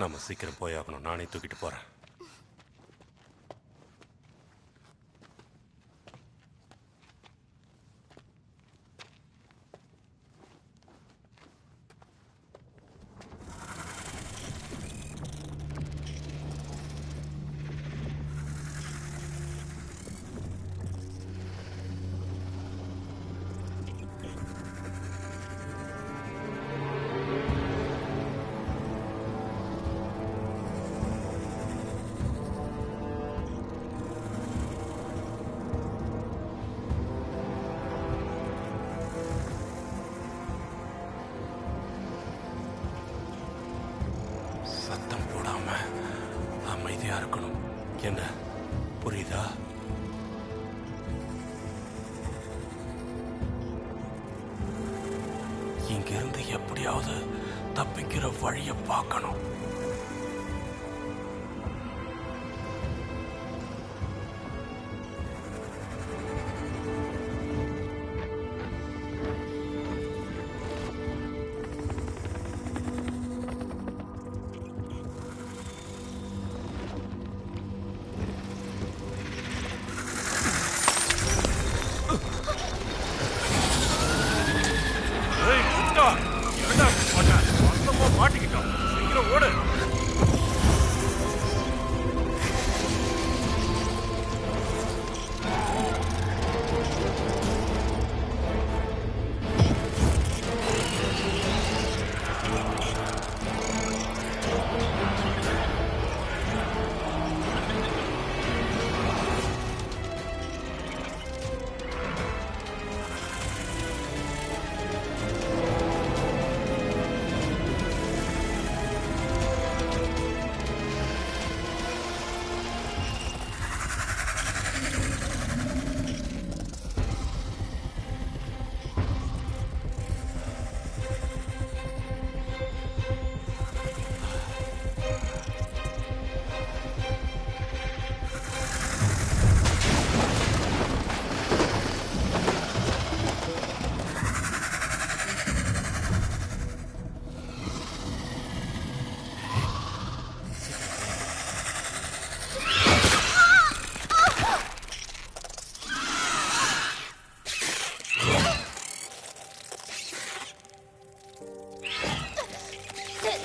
நம்ம சீக்கிரம் போய் ஆகணும். நானே தூக்கிட்டு போறேன். சத்தம் போடாம அமைதியா இருக்கணும். என்ன புரியுதா? இங்கிருந்து எப்படியாவது தப்பிக்கிற வழிய பார்க்கணும். மாட்டிக்கிட்டோம். சீக்கிரம் ஓடு.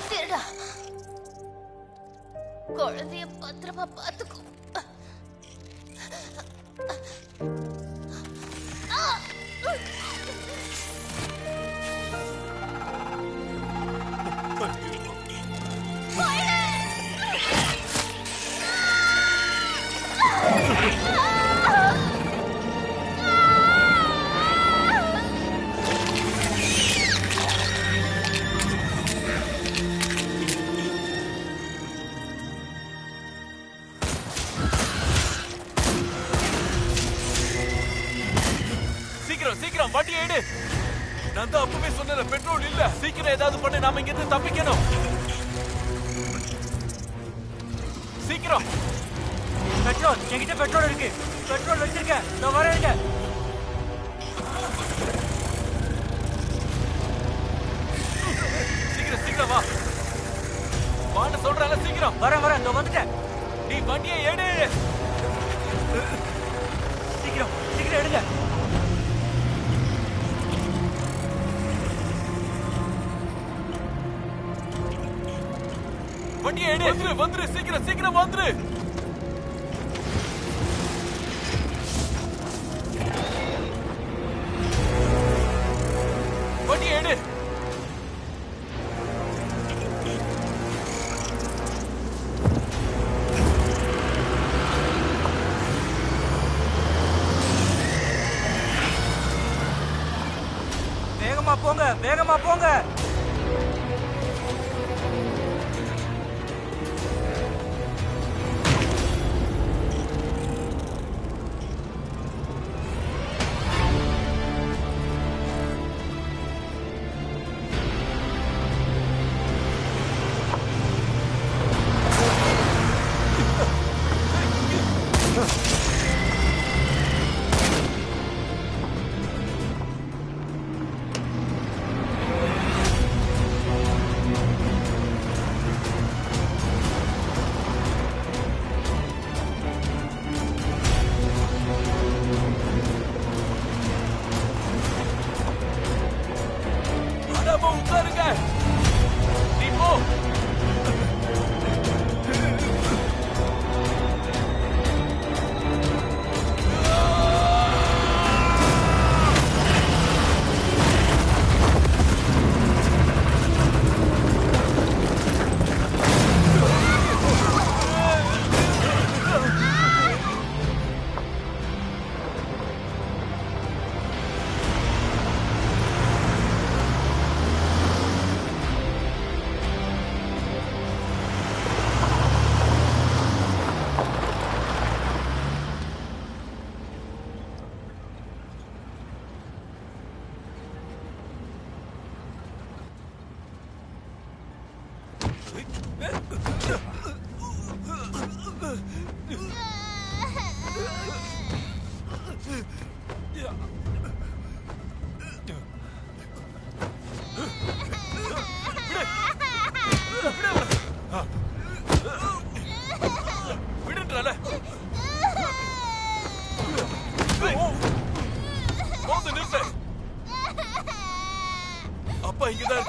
திருடா, குழந்தைய பத்திரமா பாத்துக்கோ. சீக்கிரம் வண்டியை எடு. நான் தான் அப்பவே சொன்னேன், பெட்ரோல் இல்ல. சீக்கிரம் ஏதாவது பண்ணி நாம இங்க இருந்து தப்பிக்கணும். சீக்கிரம். பெட்ரோல் என்கிட்ட பெட்ரோல் இருக்கு. பெட்ரோல் வச்சிருக்கேன். நான் வரேங்க. சீக்கிரம் வா. வான்னு சொல்றேன்ல, சீக்கிரம். வரேன். நான் வந்துட்டேன். நீ வண்டியை எடு. சீக்கிரம் எடுங்க. வண்டியை எடு. வந்துரு சீக்கிரம் வந்துரு. வண்டியை எடு. வேகமா போங்க.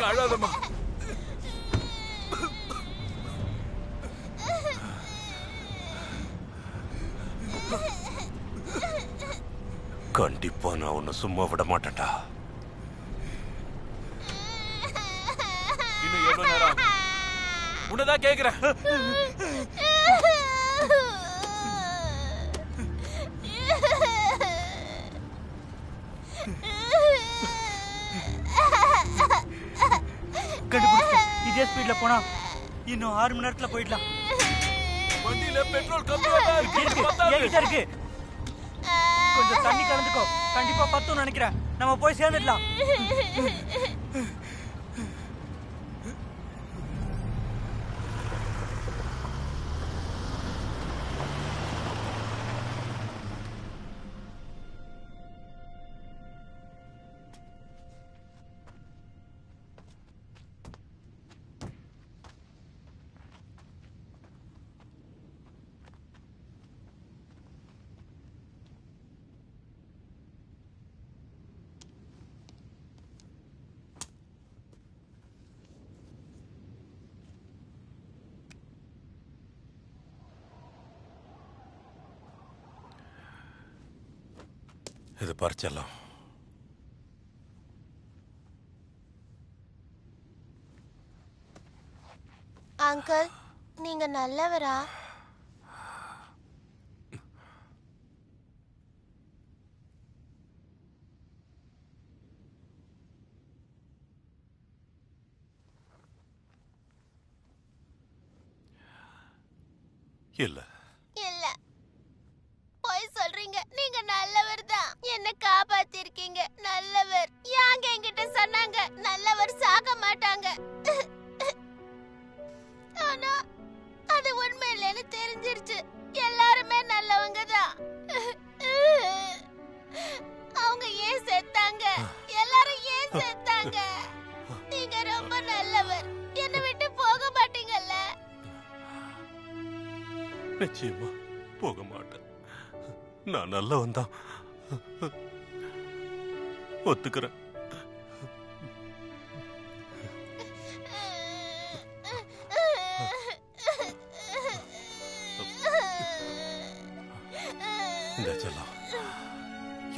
அழாதம்மா. கண்டிப்பா நான் உன்னை சும்மா விட மாட்டேன்டா. இன்னும் எவ்வளவு நேரம்? உன்னதான் கேக்குறேன். கண்டுபிடிச்சேன். இதே ஸ்பீட்ல போனா இன்னும் 6 மணி நேரத்துல போயிடலாம். வண்டியில பெட்ரோல் கம்மியா இருக்கு, என்கிட்ட இருக்கு. கொஞ்சம் தண்ணி கலந்துக்கோ, கண்டிப்பா பத்தும் நினைக்கிறேன். நம்ம போய் சேர்ந்துடலாம். இது பறிச்செல்லாம் அங்கிள், நீங்க நல்லவரா? இல்ல. இல்ல, போய் சொல்றீங்க. நீங்க நல்லவர் தான். என்ன காப்பாத்திருக்கீங்க. நல்லவர். யாங்க என்கிட்ட சொன்னாங்க நல்லவர் சாக மாட்டாங்க. ஆனா அது உண்மை இல்லைன்னு தெரிஞ்சிருச்சு. எல்லாருமே நல்லவங்க தான். அவங்க ஏன் செத்தாங்க? எல்லாரும் ஏன் செத்தாங்க? நீங்க ரொம்ப நல்லவர். என்னை விட்டு போக மாட்டீங்கல்ல? நிச்சயமா போக மாட்டேன். நான் நல்லவன் தான், ஒத்துக்கிறேன். இந்த செல்லம்,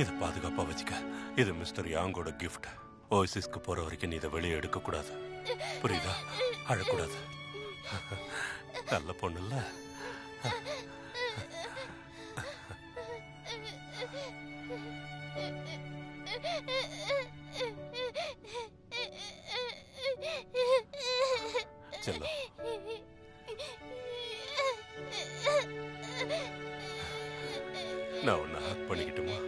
இதை பாதுகாப்பா வச்சுக்க. இது மிஸ்டர் யாங்கோட கிஃப்ட். ஓய்சிஸ்க்கு போற வரைக்கும் நீ இதை வெளியே எடுக்க கூடாது, புரியுதா? அழக்கூடாது. நல்ல பொண்ணு இல்ல? செல்லம், நான் உன்னை ஹக் பண்ணிக்கிட்டுமா?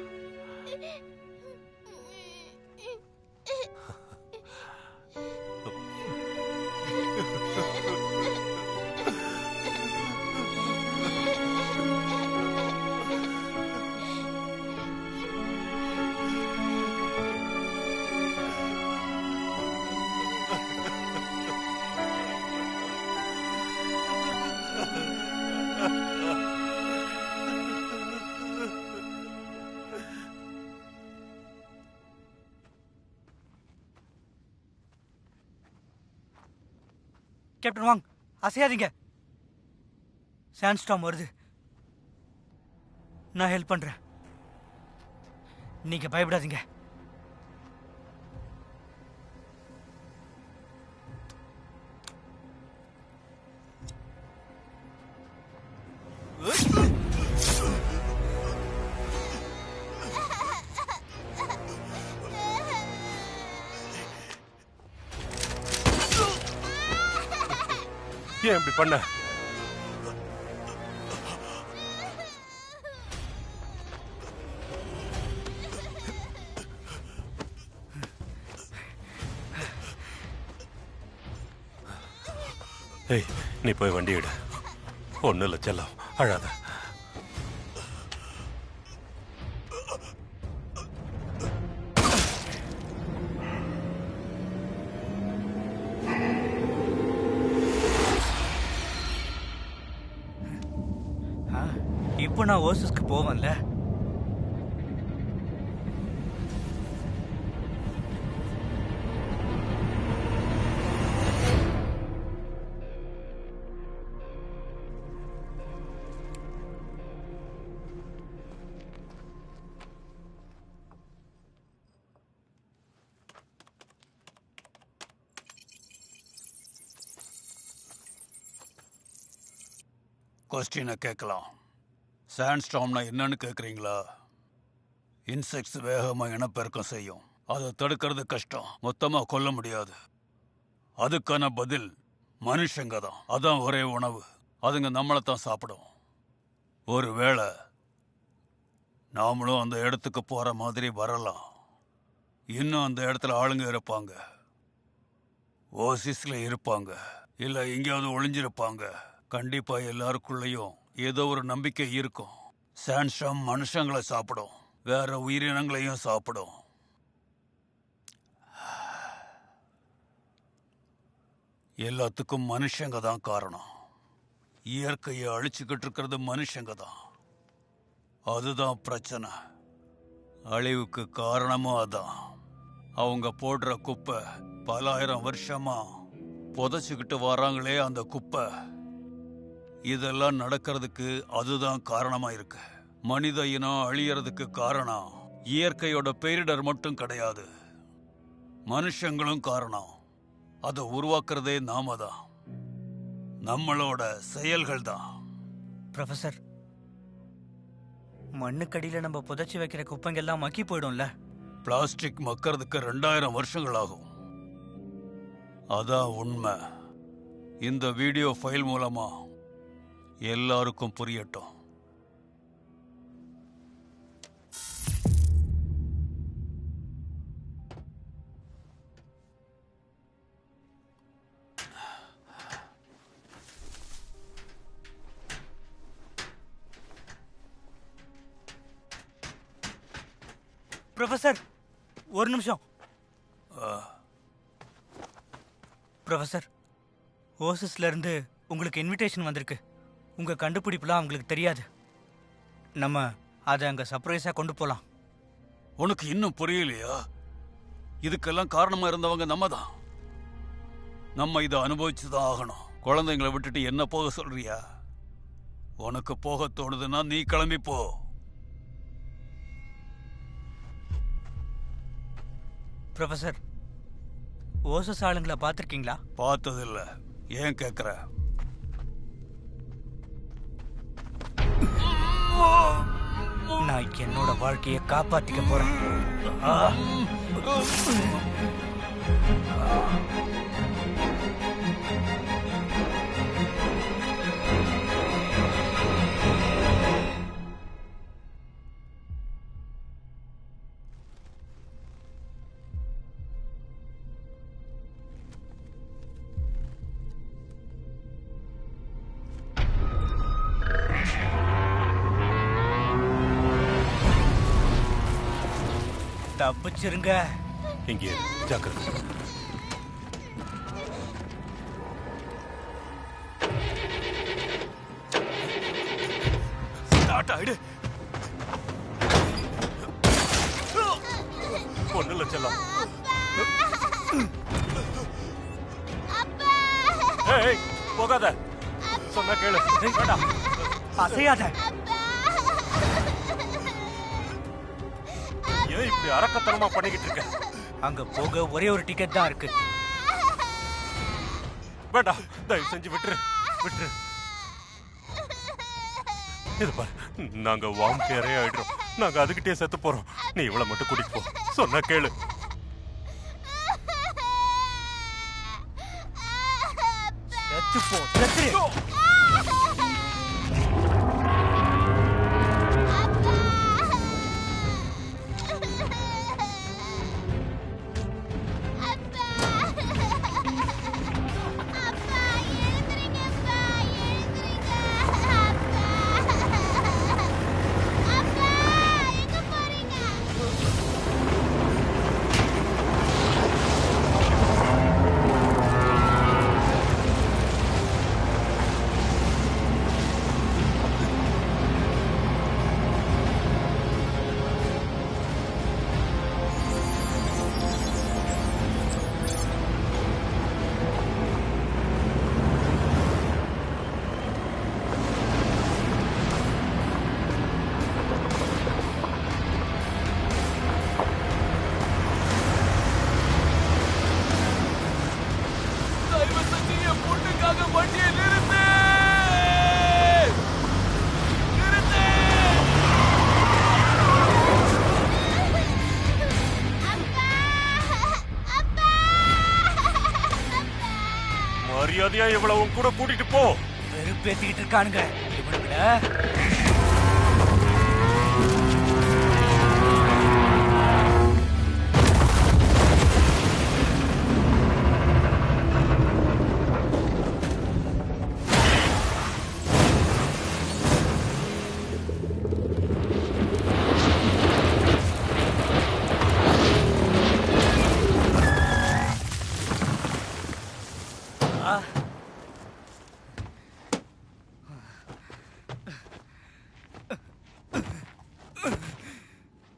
கேப்டன் வாங், அசையாதீங்க. சாண்ட்ஸ்டார்ம் வருது. நான் ஹெல்ப் பண்றேன். நீங்க பயப்படாதீங்க. ஏன் இப்படி பண்ண? ஏய், நீ போய் வண்டி எடு. ஒன்னும் இல்லை செல்லம், அழாத. இப்போ நான் ஓசஸ்க்கு போவேன்ல. கொஸ்டினை கேட்கலாம். சாண்ட்ஸ்டார்ம்னா என்னன்னு கேட்குறீங்களா? இன்செக்ட்ஸ் வேகமாக இனப்பெருக்கம் செய்யும். அதை தடுக்கிறது கஷ்டம், மொத்தமாக கொல்ல முடியாது. அதுக்கான பதில் மனுஷங்க தான். அதான் ஒரே உணவு. அதுங்க நம்மளை தான் சாப்பிடும். ஒருவேளை நாமளும் அந்த இடத்துக்கு போகிற மாதிரி வரலாம். இன்னும் அந்த இடத்துல ஆளுங்க இருப்பாங்க. ஓசிஸ்ல இருப்பாங்க, இல்லை எங்கேயாவது ஒளிஞ்சிருப்பாங்க. கண்டிப்பாக எல்லாருக்குள்ளேயும் ஏதோ ஒரு நம்பிக்கை இருக்கும். சாண்ட்ஸ்டார்ம் மனுஷங்களை சாப்பிடும், வேற உயிரினங்களையும் சாப்பிடும். எல்லாத்துக்கும் மனுஷங்க தான் காரணம். இயற்கையை அழிச்சுக்கிட்டு இருக்கிறது மனுஷங்க தான். அதுதான் பிரச்சனை. அழிவுக்கு காரணமும் அதான். அவங்க போடுற குப்பை பல ஆயிரம் வருஷமா புதைச்சிக்கிட்டு வராங்களே அந்த குப்பை. இதெல்லாம் நடக்கிறதுக்கு அதுதான் காரணமா இருக்கு. மனித இனம் அழியறதுக்கு காரணம் இயற்கையோட பேரிடர் மட்டும் கிடையாது, மனுஷங்களும் காரணம். அதை உருவாக்குறதே நாம தான், நம்மளோட செயல்கள் தான். ப்ரொஃபசர், மண்ணுக்கடியில் நம்ம புதைச்சி வைக்கிற குப்பைங்கெல்லாம் மக்கி போயிடும்ல? பிளாஸ்டிக் மக்கறதுக்கு 2000 வருஷங்கள் ஆகும். அதான் உண்மை. இந்த வீடியோ ஃபைல் மூலமா எல்லாருக்கும் புரியட்டும். ப்ரொஃபசர், ஒரு நிமிஷம். ப்ரொஃபசர், ஓசஸ்ல இருந்து உங்களுக்கு இன்விடேஷன் வந்திருக்கு. உங்க கண்டுபிடிப்புலாம் அவங்களுக்கு தெரியாது. நம்ம அதை அங்க சர்ப்ரைஸா கொண்டு போலாம். உனக்கு இன்னும் புரியலையா? இதுக்கெல்லாம் காரணமா இருந்தவங்க நம்ம தான். நம்ம இதை அனுபவிச்சுதான் ஆகணும். குழந்தைங்களை விட்டுட்டு என்ன போக சொல்றியா? உனக்கு போக தோணுதுன்னா நீ கிளம்பி போ. ப்ரொஃபசர், ஓசஸ் ஆளுங்களை பார்த்துருக்கீங்களா? பார்த்ததில்ல. ஏன் கேட்குற? நான் என்னோட வாழ்க்கையை காப்பாத்திக்க போறேன். தப்பிச்சிருங்க. இங்கே ஜாக்கிரதை. ஸ்டார்ட் ஆயிடு. ஒண்ணுல செல்லம். ஏய், போகாத. சொன்னா கேளு. வேண்டாம், அசையாத. ஏன் இப்படி அரக்கத்தனமா பண்ணிக்கிட்டு இருக்க? அங்க போக ஒரே ஒரு டிக்கெட் தான் இருக்கு. வேண்டாம், தயவு செஞ்சு விட்டுரு, விட்டுரு. இது பாரு, நாங்க வாம்பயரே ஆயிடுறோம். நாங்க அதுகிட்டே செத்து போறோம். நீ இவளை மட்டும் கூட்டிட்டு போ. சொன்னா கேளு. செத்து போ, செத்துரு. மரியாதையா இவ்வளவு உன் கூட கூட்டிட்டு போ. வெறுப்பேத்திக்கிட்டு இருக்கானுங்க இவனுங்கள.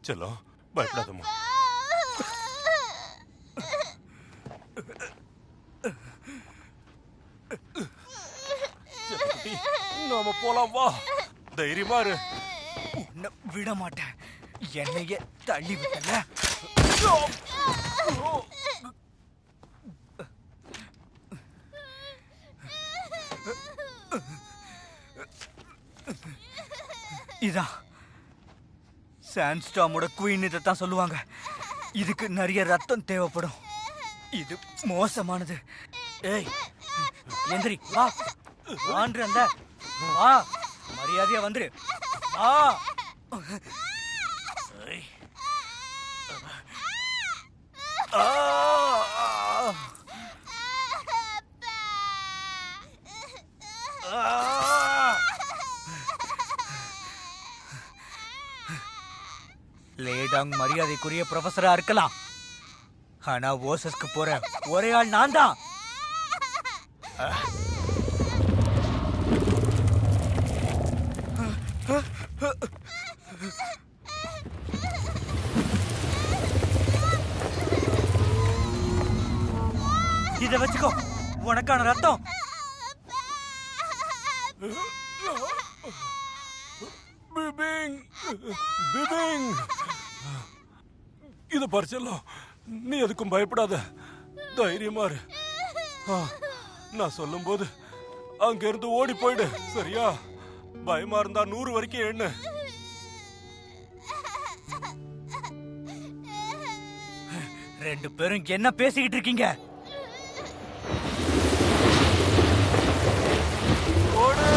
செல்லம், பயப்படாதம்மா. செல்லக்குட்டி, நாம போலாம் வா. தைரியமா இரு. உன்னை விட மாட்டேன். என்னையே தள்ளி விட்டல. இதான் சாண்ட்ஸ்டாமோட குயின். இதைத்தான் சொல்லுவாங்க. இதுக்கு நிறைய ரத்தம் தேவைப்படும். இது மோசமானது. ஏய் எந்திரி, வா. வான்றந்த, வா. மரியாதையா வந்துரு, வா. ஏய். ஆ. லேடாங் மரியாதைக்குரிய ப்ரொஃபஸரா இருக்கலாம், ஆனா ஓசஸ்க்கு போற ஒரே ஆள் நான் தான். இத வச்சுக்கோ, உனக்கான ரத்தம். பிபிங், பிபிங். இத பாரு செல்லம், நீ எதுக்கும் பயப்படாத. தைரியமா இரு. நான் சொல்லும் போது அங்க இருந்து ஓடி போயிடு, சரியா? பயமா இருந்தா 100 வரைக்கும் எண்ணு. ரெண்டு பேரும் என்ன பேசிக்கிட்டு இருக்கீங்க? ஓடு.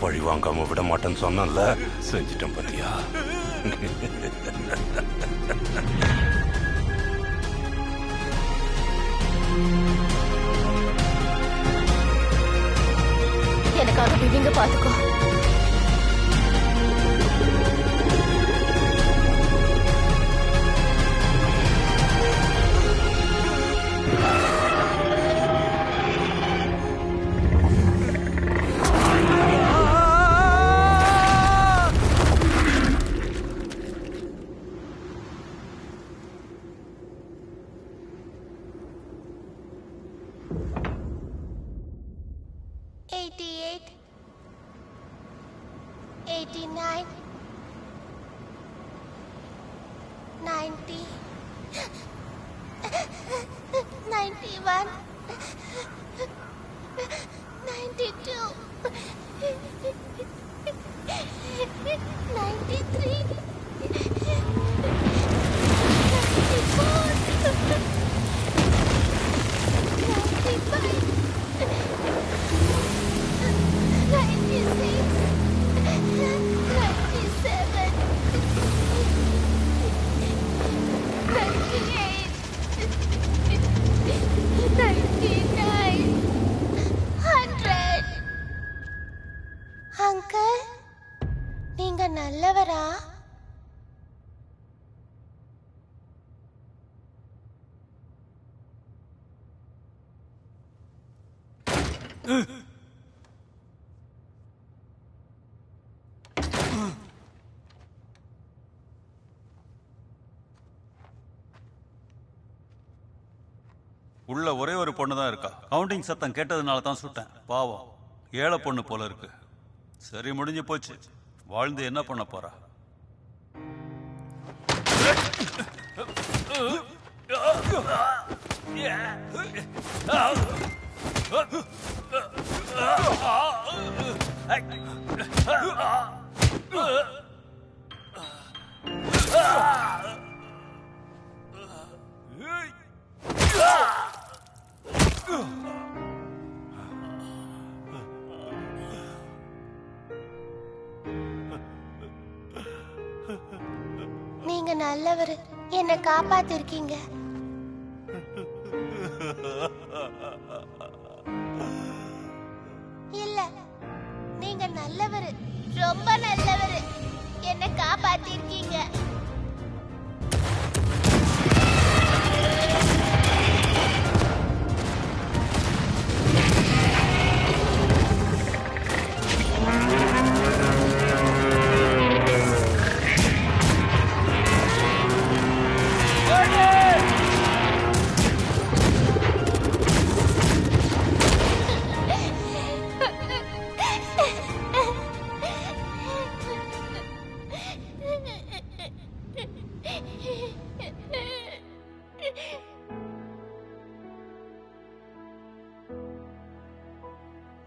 பழி வாங்காம விட மாட்டேன்னு சொன்னல, செஞ்சிட்டேன் பத்தியா? எனக்காக பிவிங்க பாத்துக்கோ. Ninety-nine. உள்ள ஒரே ஒரு பொண்ணு தான் இருக்கா. கவுண்டிங் சத்தம் கேட்டதுனால தான் சுட்டேன். பாவம், ஏழை பொண்ணு போல இருக்கு. சரி, முடிஞ்சு போச்சு. வாழ்ந்து என்ன பண்ண போறா? நீங்க நல்லவர், என்னை காப்பாத்திருக்கீங்க. இல்ல, நீங்க நல்லவர், ரொம்ப நல்லவர், என்னை காப்பாத்திருக்கீங்க.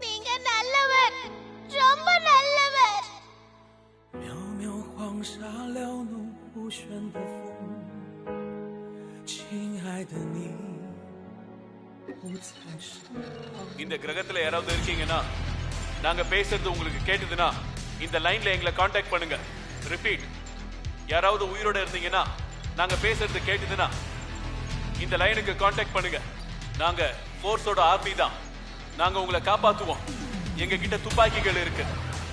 நீங்க நல்லவர், ரொம்ப நல்லவர்.渺渺黄沙撩弄不旋的风，亲爱的你不在身旁。 இந்த கிரகத்துல யாராவது இருக்கீங்கன்னா, நாங்க பேசுறது உங்களுக்கு கேட்டதுன்னா இந்த லைன்ல எங்களை காண்டாக்ட் பண்ணுங்க. ரிப்பீட், யாராவது உயிரோட இருந்தீங்கன்னா, நாங்க பேசுறது கேட்டதுன்னா இந்த லைனுக்கு காண்டாக்ட் பண்ணுங்க. நாங்க ஃபோர்ஸோட ஆர்மி தான். நாங்க உங்களை காப்பாத்துவோம். எங்க கிட்ட துப்பாக்கிகள் இருக்கு,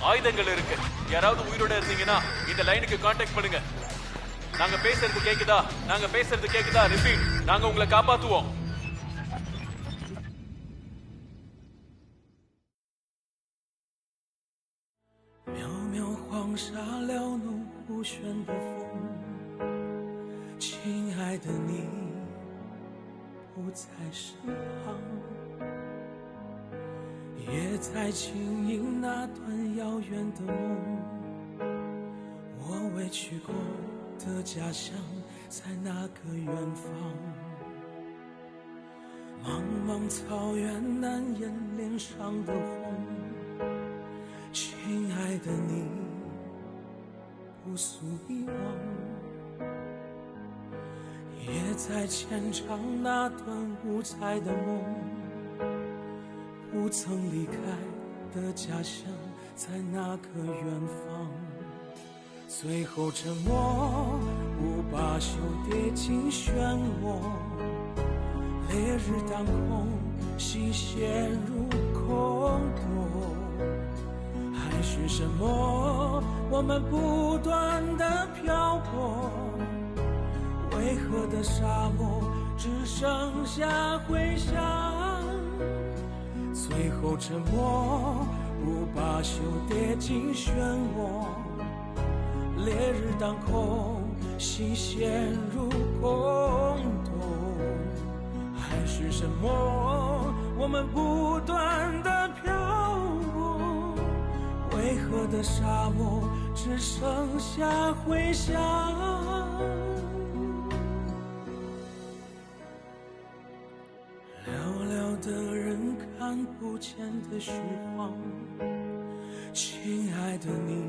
ஆயுதங்கள் இருக்கு. யாராவது உயிரோட இருந்தீங்கன்னா இந்த லைனுக்கு காண்டாக்ட் பண்ணுங்க. நாங்க பேசுறது கேக்குதா? நாங்க பேசுறது கேக்குதா? ரிப்பீட், நாங்க உங்களை காப்பாத்துவோம்.渺渺黄沙撩弄不旋的风，亲爱的你不在身旁，也在轻吟那段遥远的梦。我委屈过的家乡，在那个远方，茫茫草原难掩脸上的红。亲爱的你，不诉遗忘，也在牵肠那段五彩的梦。不曾离开的家乡，在那个远方。最后沉默，不罢休，跌进漩涡。烈日当空，心陷入空洞。还是什么？我们不断的漂泊，为何的沙漠只剩下回响？最后沉默，不罢休，跌进漩涡。烈日当空，心陷入空洞。还是什么？我们不断的漂泊，为何的沙漠只剩下回响？寥寥的人看不见的虚晃，亲爱的你，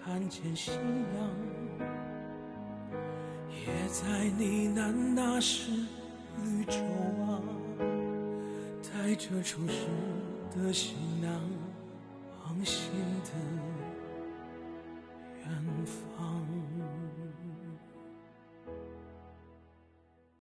看见信仰，也在呢喃那是绿洲啊，带着出世的行囊航行。